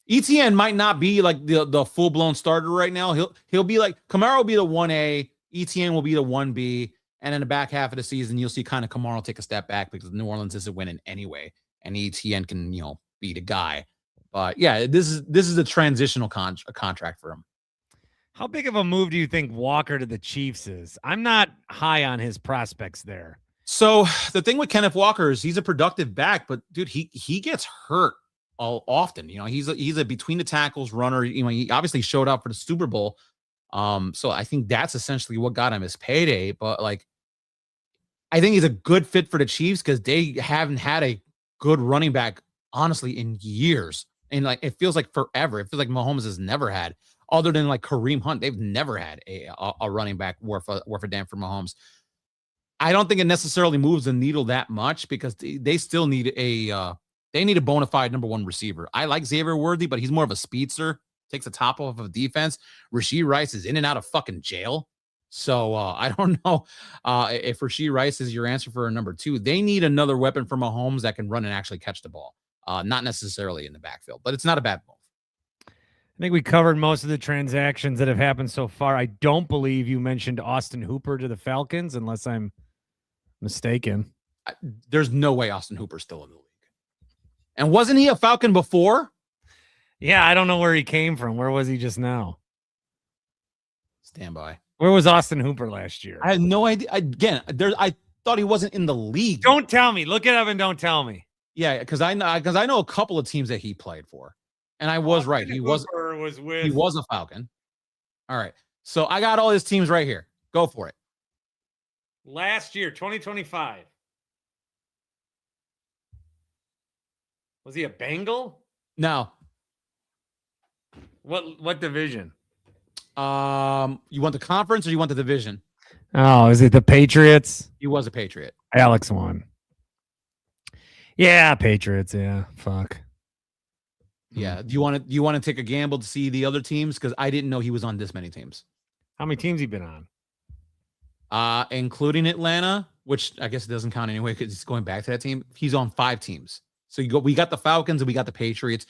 [SPEAKER 2] ETN might not be like the full blown starter right now. He'll be like Kamara will be the 1A, ETN will be the 1B, and in the back half of the season you'll see kind of Kamara take a step back because New Orleans isn't winning anyway, and ETN can be the guy. But yeah, this is a transitional contract for him.
[SPEAKER 1] How big of a move do you think Walker to the Chiefs is? I'm not high on his prospects there.
[SPEAKER 2] So the thing with Kenneth Walker is he's a productive back, but dude, he gets hurt often. He's a between the tackles runner. He obviously showed up for the Super Bowl. So I think that's essentially what got him his payday. But like, I think he's a good fit for the Chiefs because they haven't had a good running back, honestly, in years. And like, it feels like forever. It feels like Mahomes has never had, other than like Kareem Hunt. They've never had a running back worth a damn for Mahomes. I don't think it necessarily moves the needle that much because they still need a bona fide number one receiver. I like Xavier Worthy, but he's more of a speedster. Takes the top off of defense. Rashee Rice is in and out of fucking jail. So I don't know if Rashee Rice is your answer for a number two. They need another weapon for Mahomes that can run and actually catch the ball. Not necessarily in the backfield, but it's not a bad move.
[SPEAKER 1] I think we covered most of the transactions that have happened so far. I don't believe you mentioned Austin Hooper to the Falcons, unless I'm mistaken.
[SPEAKER 2] There's no way Austin Hooper's still in the league. And wasn't he a Falcon before?
[SPEAKER 1] Yeah, I don't know where he came from. Where was he just now?
[SPEAKER 2] Stand by.
[SPEAKER 1] Where was Austin Hooper last year?
[SPEAKER 2] I had no idea. Again, I thought he wasn't in the league.
[SPEAKER 1] Don't tell me. Look it up and don't tell me.
[SPEAKER 2] Yeah, because I know a couple of teams that he played for, and I was right. He was a Falcon. All right, so I got all his teams right here. Go for it.
[SPEAKER 1] Last year, 2025. Was he a Bengal?
[SPEAKER 2] No.
[SPEAKER 1] What division?
[SPEAKER 2] You want the conference or you want the division?
[SPEAKER 1] Oh, is it the Patriots?
[SPEAKER 2] He was a Patriot.
[SPEAKER 1] Alex won. Yeah, Patriots. Yeah, fuck.
[SPEAKER 2] Yeah. Do you want to take a gamble to see the other teams? Because I didn't know he was on this many teams.
[SPEAKER 1] How many teams he been on?
[SPEAKER 2] Including Atlanta, which I guess it doesn't count anyway because it's going back to that team. He's on 5 teams. So we got the Falcons and we got the Patriots.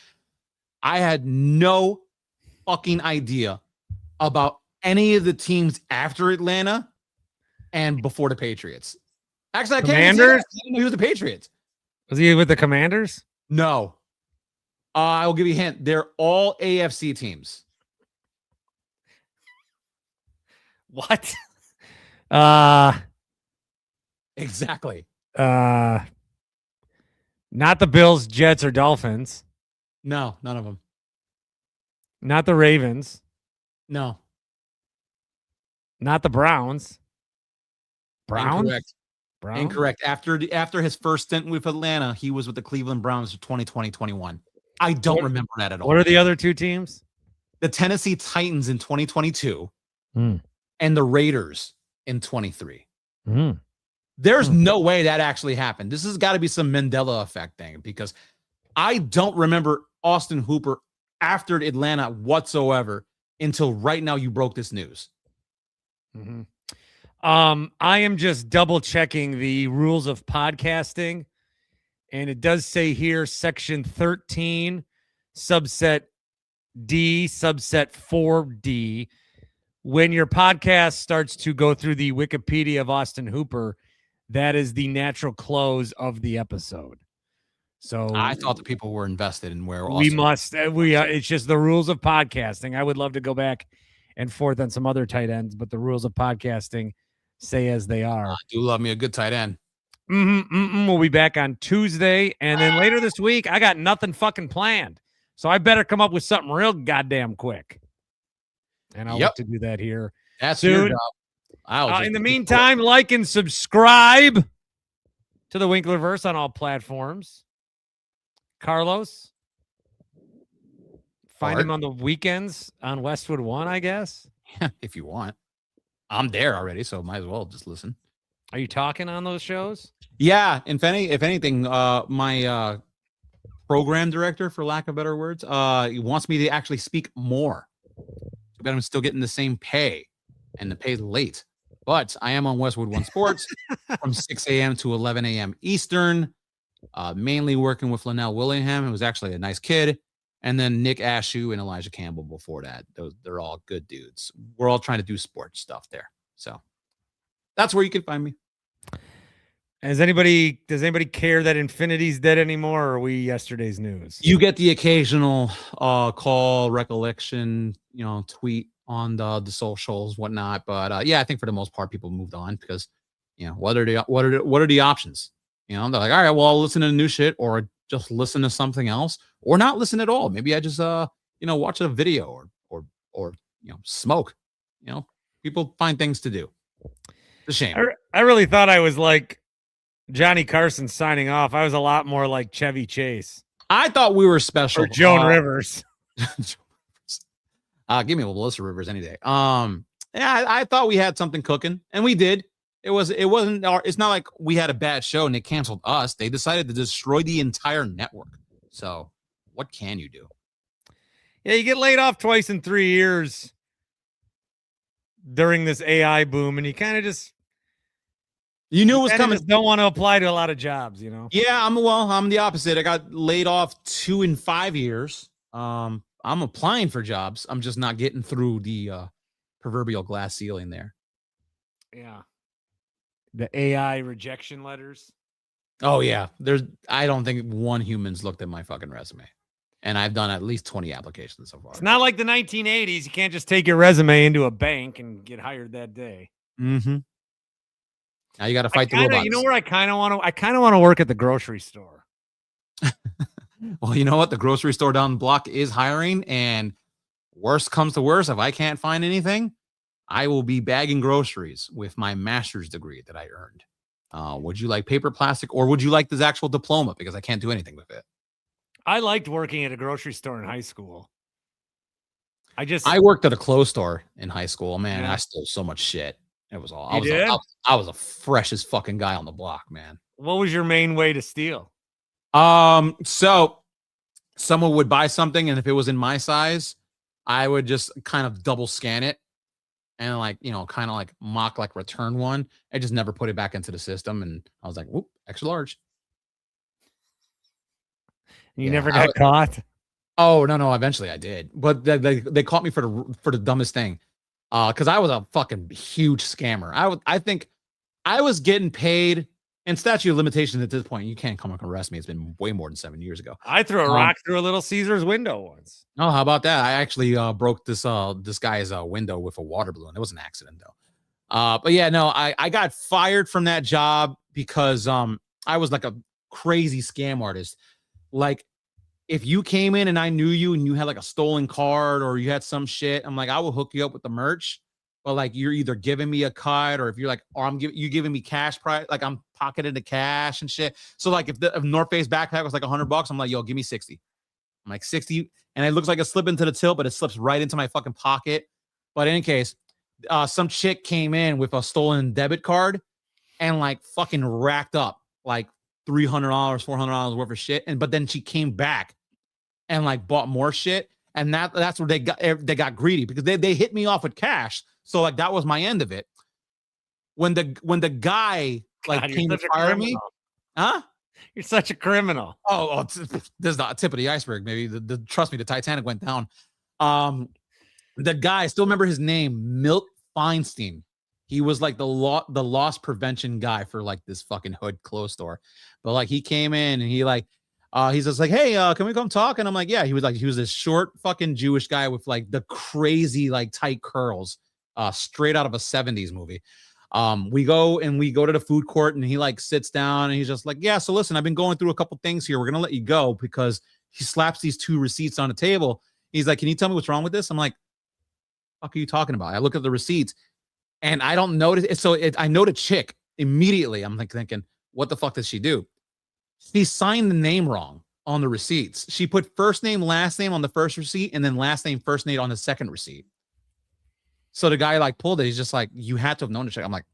[SPEAKER 2] I had no fucking idea about any of the teams after Atlanta and before the Patriots. Actually, I
[SPEAKER 1] Commanders?
[SPEAKER 2] I didn't know he was the Patriots.
[SPEAKER 1] Was he with the Commanders?
[SPEAKER 2] No. I will give you a hint. They're all AFC teams.
[SPEAKER 1] What?
[SPEAKER 2] Exactly.
[SPEAKER 1] Not the Bills, Jets, or Dolphins.
[SPEAKER 2] No, none of them.
[SPEAKER 1] Not the Ravens.
[SPEAKER 2] No.
[SPEAKER 1] Not the Browns. Browns?
[SPEAKER 2] Incorrect.
[SPEAKER 1] Browns?
[SPEAKER 2] Incorrect. After his first stint with Atlanta, he was with the Cleveland Browns for 2020-21. I don't remember that at all.
[SPEAKER 1] What are the other two teams?
[SPEAKER 2] The Tennessee Titans in 2022
[SPEAKER 1] and
[SPEAKER 2] the Raiders in 23.
[SPEAKER 1] Mm.
[SPEAKER 2] There's no way that actually happened. This has got to be some Mandela effect thing because I don't remember Austin Hooper after Atlanta whatsoever until right now you broke this news.
[SPEAKER 1] Mm-hmm. I am just double checking the rules of podcasting, and it does say here, section 13, subset D, subset 4D. When your podcast starts to go through the Wikipedia of Austin Hooper, that is the natural close of the episode. So
[SPEAKER 2] I thought the people were invested in where
[SPEAKER 1] it's just the rules of podcasting. I would love to go back and forth on some other tight ends, but the rules of podcasting say as they are.
[SPEAKER 2] I do love me a good tight end.
[SPEAKER 1] We'll be back on Tuesday. And then later this week, I got nothing fucking planned. So I better come up with something real goddamn quick. And I'll look to do that here.
[SPEAKER 2] That's
[SPEAKER 1] soon.
[SPEAKER 2] Your job.
[SPEAKER 1] In the meantime, like and subscribe to the Winklerverse on all platforms. Karlos, find him on the weekends on Westwood 1, I guess.
[SPEAKER 2] If you want. I'm there already, so might as well just listen.
[SPEAKER 1] Are you talking on those shows? Yeah.
[SPEAKER 2] If anything, my program director, for lack of better words, he wants me to actually speak more. But I'm still getting the same pay, and the pay's late. But I am on Westwood 1 Sports from 6 a.m. to 11 a.m. Eastern, mainly working with Linnell Willingham, who was actually a nice kid, and then Nick Ashew and Elijah Campbell before that. They're all good dudes. We're all trying to do sports stuff there. So that's where you can find me.
[SPEAKER 1] Does anybody care that Infinity's dead anymore, or are we yesterday's news?
[SPEAKER 2] You get the occasional call, recollection, tweet on the socials, whatnot. But I think for the most part, people moved on because, what are the options? They're like, all right, well, I'll listen to the new shit or just listen to something else or not listen at all. Maybe I just watch a video or smoke. People find things to do. It's a shame.
[SPEAKER 1] I really thought I was like Johnny Carson signing off. I was a lot more like Chevy Chase.
[SPEAKER 2] I thought we were special.
[SPEAKER 1] Or Joan Rivers.
[SPEAKER 2] Give me a Melissa Rivers any day. I thought we had something cooking, and we did. It's not like we had a bad show and they canceled us. They decided to destroy the entire network. So what can you do?
[SPEAKER 1] Yeah, you get laid off twice in 3 years during this AI boom, and you kind of just
[SPEAKER 2] knew it was coming.
[SPEAKER 1] Just don't want to apply to a lot of jobs,
[SPEAKER 2] Yeah, I'm the opposite. I got laid off 2 in 5 years. I'm applying for jobs. I'm just not getting through the proverbial glass ceiling there.
[SPEAKER 1] Yeah. The AI rejection letters.
[SPEAKER 2] Oh yeah. I don't think one human's looked at my fucking resume. And I've done at least 20 applications so far.
[SPEAKER 1] It's not like the 1980s. You can't just take your resume into a bank and get hired that day.
[SPEAKER 2] Mm-hmm. Now you got to fight the robots.
[SPEAKER 1] You know where I kind of want to work at the grocery store.
[SPEAKER 2] Well, you know what? The grocery store down the block is hiring, and worst comes to worst, if I can't find anything, I will be bagging groceries with my master's degree that I earned. Would you like paper, plastic, or would you like this actual diploma? Because I can't do anything with it.
[SPEAKER 1] I liked working at a grocery store in high school.
[SPEAKER 2] I worked at a clothes store in high school. Man,
[SPEAKER 1] yeah.
[SPEAKER 2] I stole so much shit. It was all.
[SPEAKER 1] I
[SPEAKER 2] was a freshest fucking guy on the block, man.
[SPEAKER 1] What was your main way to steal?
[SPEAKER 2] So someone would buy something, and if it was in my size, I would just kind of double scan it and kind of like mock like return one. I just never put it back into the system, and I was like, whoop, extra large.
[SPEAKER 1] You never got caught?
[SPEAKER 2] Oh, no. Eventually I did. But they caught me for the dumbest thing. Because I was a fucking huge scammer. I think I was getting paid, and statute of limitations at this point, you can't come and arrest me. It's been way more than 7 years ago.
[SPEAKER 1] I threw a rock through a Little Caesars window once.
[SPEAKER 2] Oh, how about that? I actually broke this guy's window with a water balloon. It was an accident though. But yeah, no, I got fired from that job because I was like a crazy scam artist. Like, if you came in and I knew you and you had like a stolen card or you had some shit, I'm like, I will hook you up with the merch. But like, you're either giving me a cut, or if you're like, or you giving me cash price, like I'm pocketing the cash and shit. So like, if North Face backpack was like $100, I'm like, yo, give me 60. I'm like 60, and it looks like a slip into the till, but it slips right into my fucking pocket. But in any case, some chick came in with a stolen debit card and like fucking racked up like $300, $400 worth of shit. But then she came back and like bought more shit. And that's where they got greedy, because they hit me off with cash. So like, that was my end of it. When the guy came to fire me, huh?
[SPEAKER 1] You're such a criminal.
[SPEAKER 2] Oh, this is the tip of the iceberg. Maybe trust me, the Titanic went down. The guy, I still remember his name, Milt Feinstein. He was like the loss prevention guy for like this fucking hood clothes store. But like, he came in and he's just like, hey, can we come talk? And I'm like, yeah. He was this short fucking Jewish guy with like the crazy like tight curls, straight out of a 70s movie. We go to the food court, and he like sits down and he's just like, yeah, so listen, I've been going through a couple things here. We're going to let you go, because he slaps these 2 receipts on the table. He's like, can you tell me what's wrong with this? I'm like, what are you talking about? I look at the receipts and I don't notice it. So I know the chick immediately. I'm like thinking, what the fuck did she do? She signed the name wrong on the receipts. She put first name, last name on the first receipt, and then last name, first name on the second receipt. So the guy like pulled it. He's just like, you had to have known the chick. I'm like,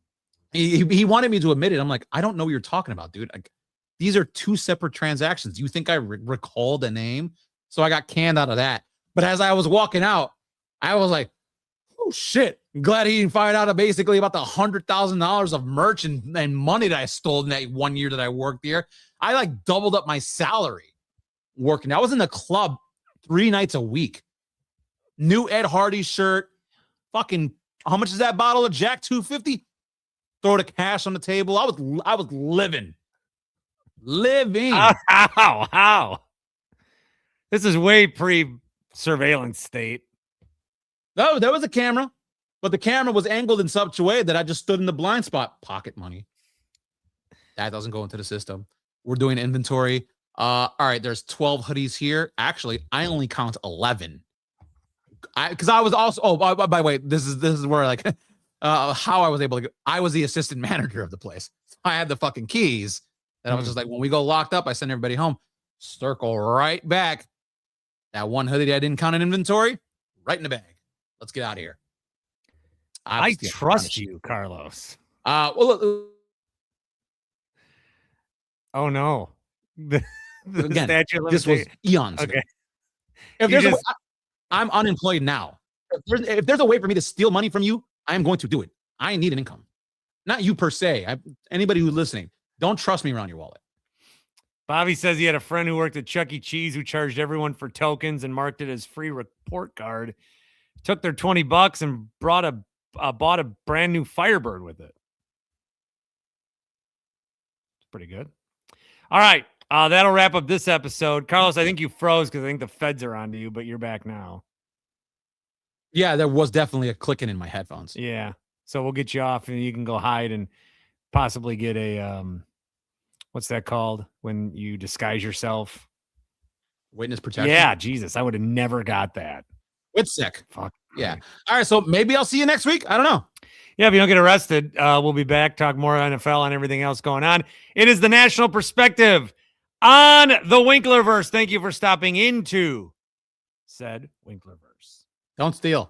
[SPEAKER 2] he wanted me to admit it. I'm like, I don't know what you're talking about, dude. Like, these are 2 separate transactions. You think I recalled the name? So I got canned out of that. But as I was walking out, I was like, oh shit. I'm glad he didn't find out basically about the $100,000 of merch and money that I stole in that 1 year that I worked here. I like doubled up my salary working. I was in the club 3 nights a week. New Ed Hardy shirt. Fucking, how much is that bottle of Jack? $2.50? Throw the cash on the table. I was living.
[SPEAKER 1] How? This is way pre-surveillance state.
[SPEAKER 2] No, there was a camera, but the camera was angled in such a way that I just stood in the blind spot. Pocket money. That doesn't go into the system. We're doing inventory. All right, there's 12 hoodies here. Actually, I only count 11. Because I was also, by the way, this is where like how I was able to go. I was the assistant manager of the place. I had the fucking keys. And I was just like, when we go locked up, I send everybody home. Circle right back. That one hoodie that I didn't count in inventory, right in the bag. Let's get out of here.
[SPEAKER 1] I trust you, Karlos.
[SPEAKER 2] Well,
[SPEAKER 1] oh no. The
[SPEAKER 2] again,
[SPEAKER 1] statute of
[SPEAKER 2] this was
[SPEAKER 1] limitations.
[SPEAKER 2] eons ago.
[SPEAKER 1] Okay.
[SPEAKER 2] If
[SPEAKER 1] You
[SPEAKER 2] there's
[SPEAKER 1] just-
[SPEAKER 2] I'm unemployed now. If there's a way for me to steal money from you, I am going to do it. I need an income. Not you per se. Anybody who's listening, don't trust me around your wallet.
[SPEAKER 1] Bobby says he had a friend who worked at Chuck E. Cheese who charged everyone for tokens and marked it as free report card. Took their $20 and bought a brand new Firebird with it. It's pretty good. All right. That'll wrap up this episode. Karlos, I think you froze because I think the feds are onto you, but you're back now.
[SPEAKER 2] Yeah, there was definitely a clicking in my headphones.
[SPEAKER 1] Yeah. So we'll get you off and you can go hide and possibly get a what's that called when you disguise yourself?
[SPEAKER 2] Witness protection.
[SPEAKER 1] Yeah, Jesus. I would have never got that.
[SPEAKER 2] It's sick.
[SPEAKER 1] Fuck.
[SPEAKER 2] Yeah. All right. So maybe I'll see you next week. I don't know.
[SPEAKER 1] Yeah, if you don't get arrested, we'll be back, talk more NFL and everything else going on. It is the National Perspective on the Winklerverse. Thank you for stopping into said Winklerverse.
[SPEAKER 2] Don't steal.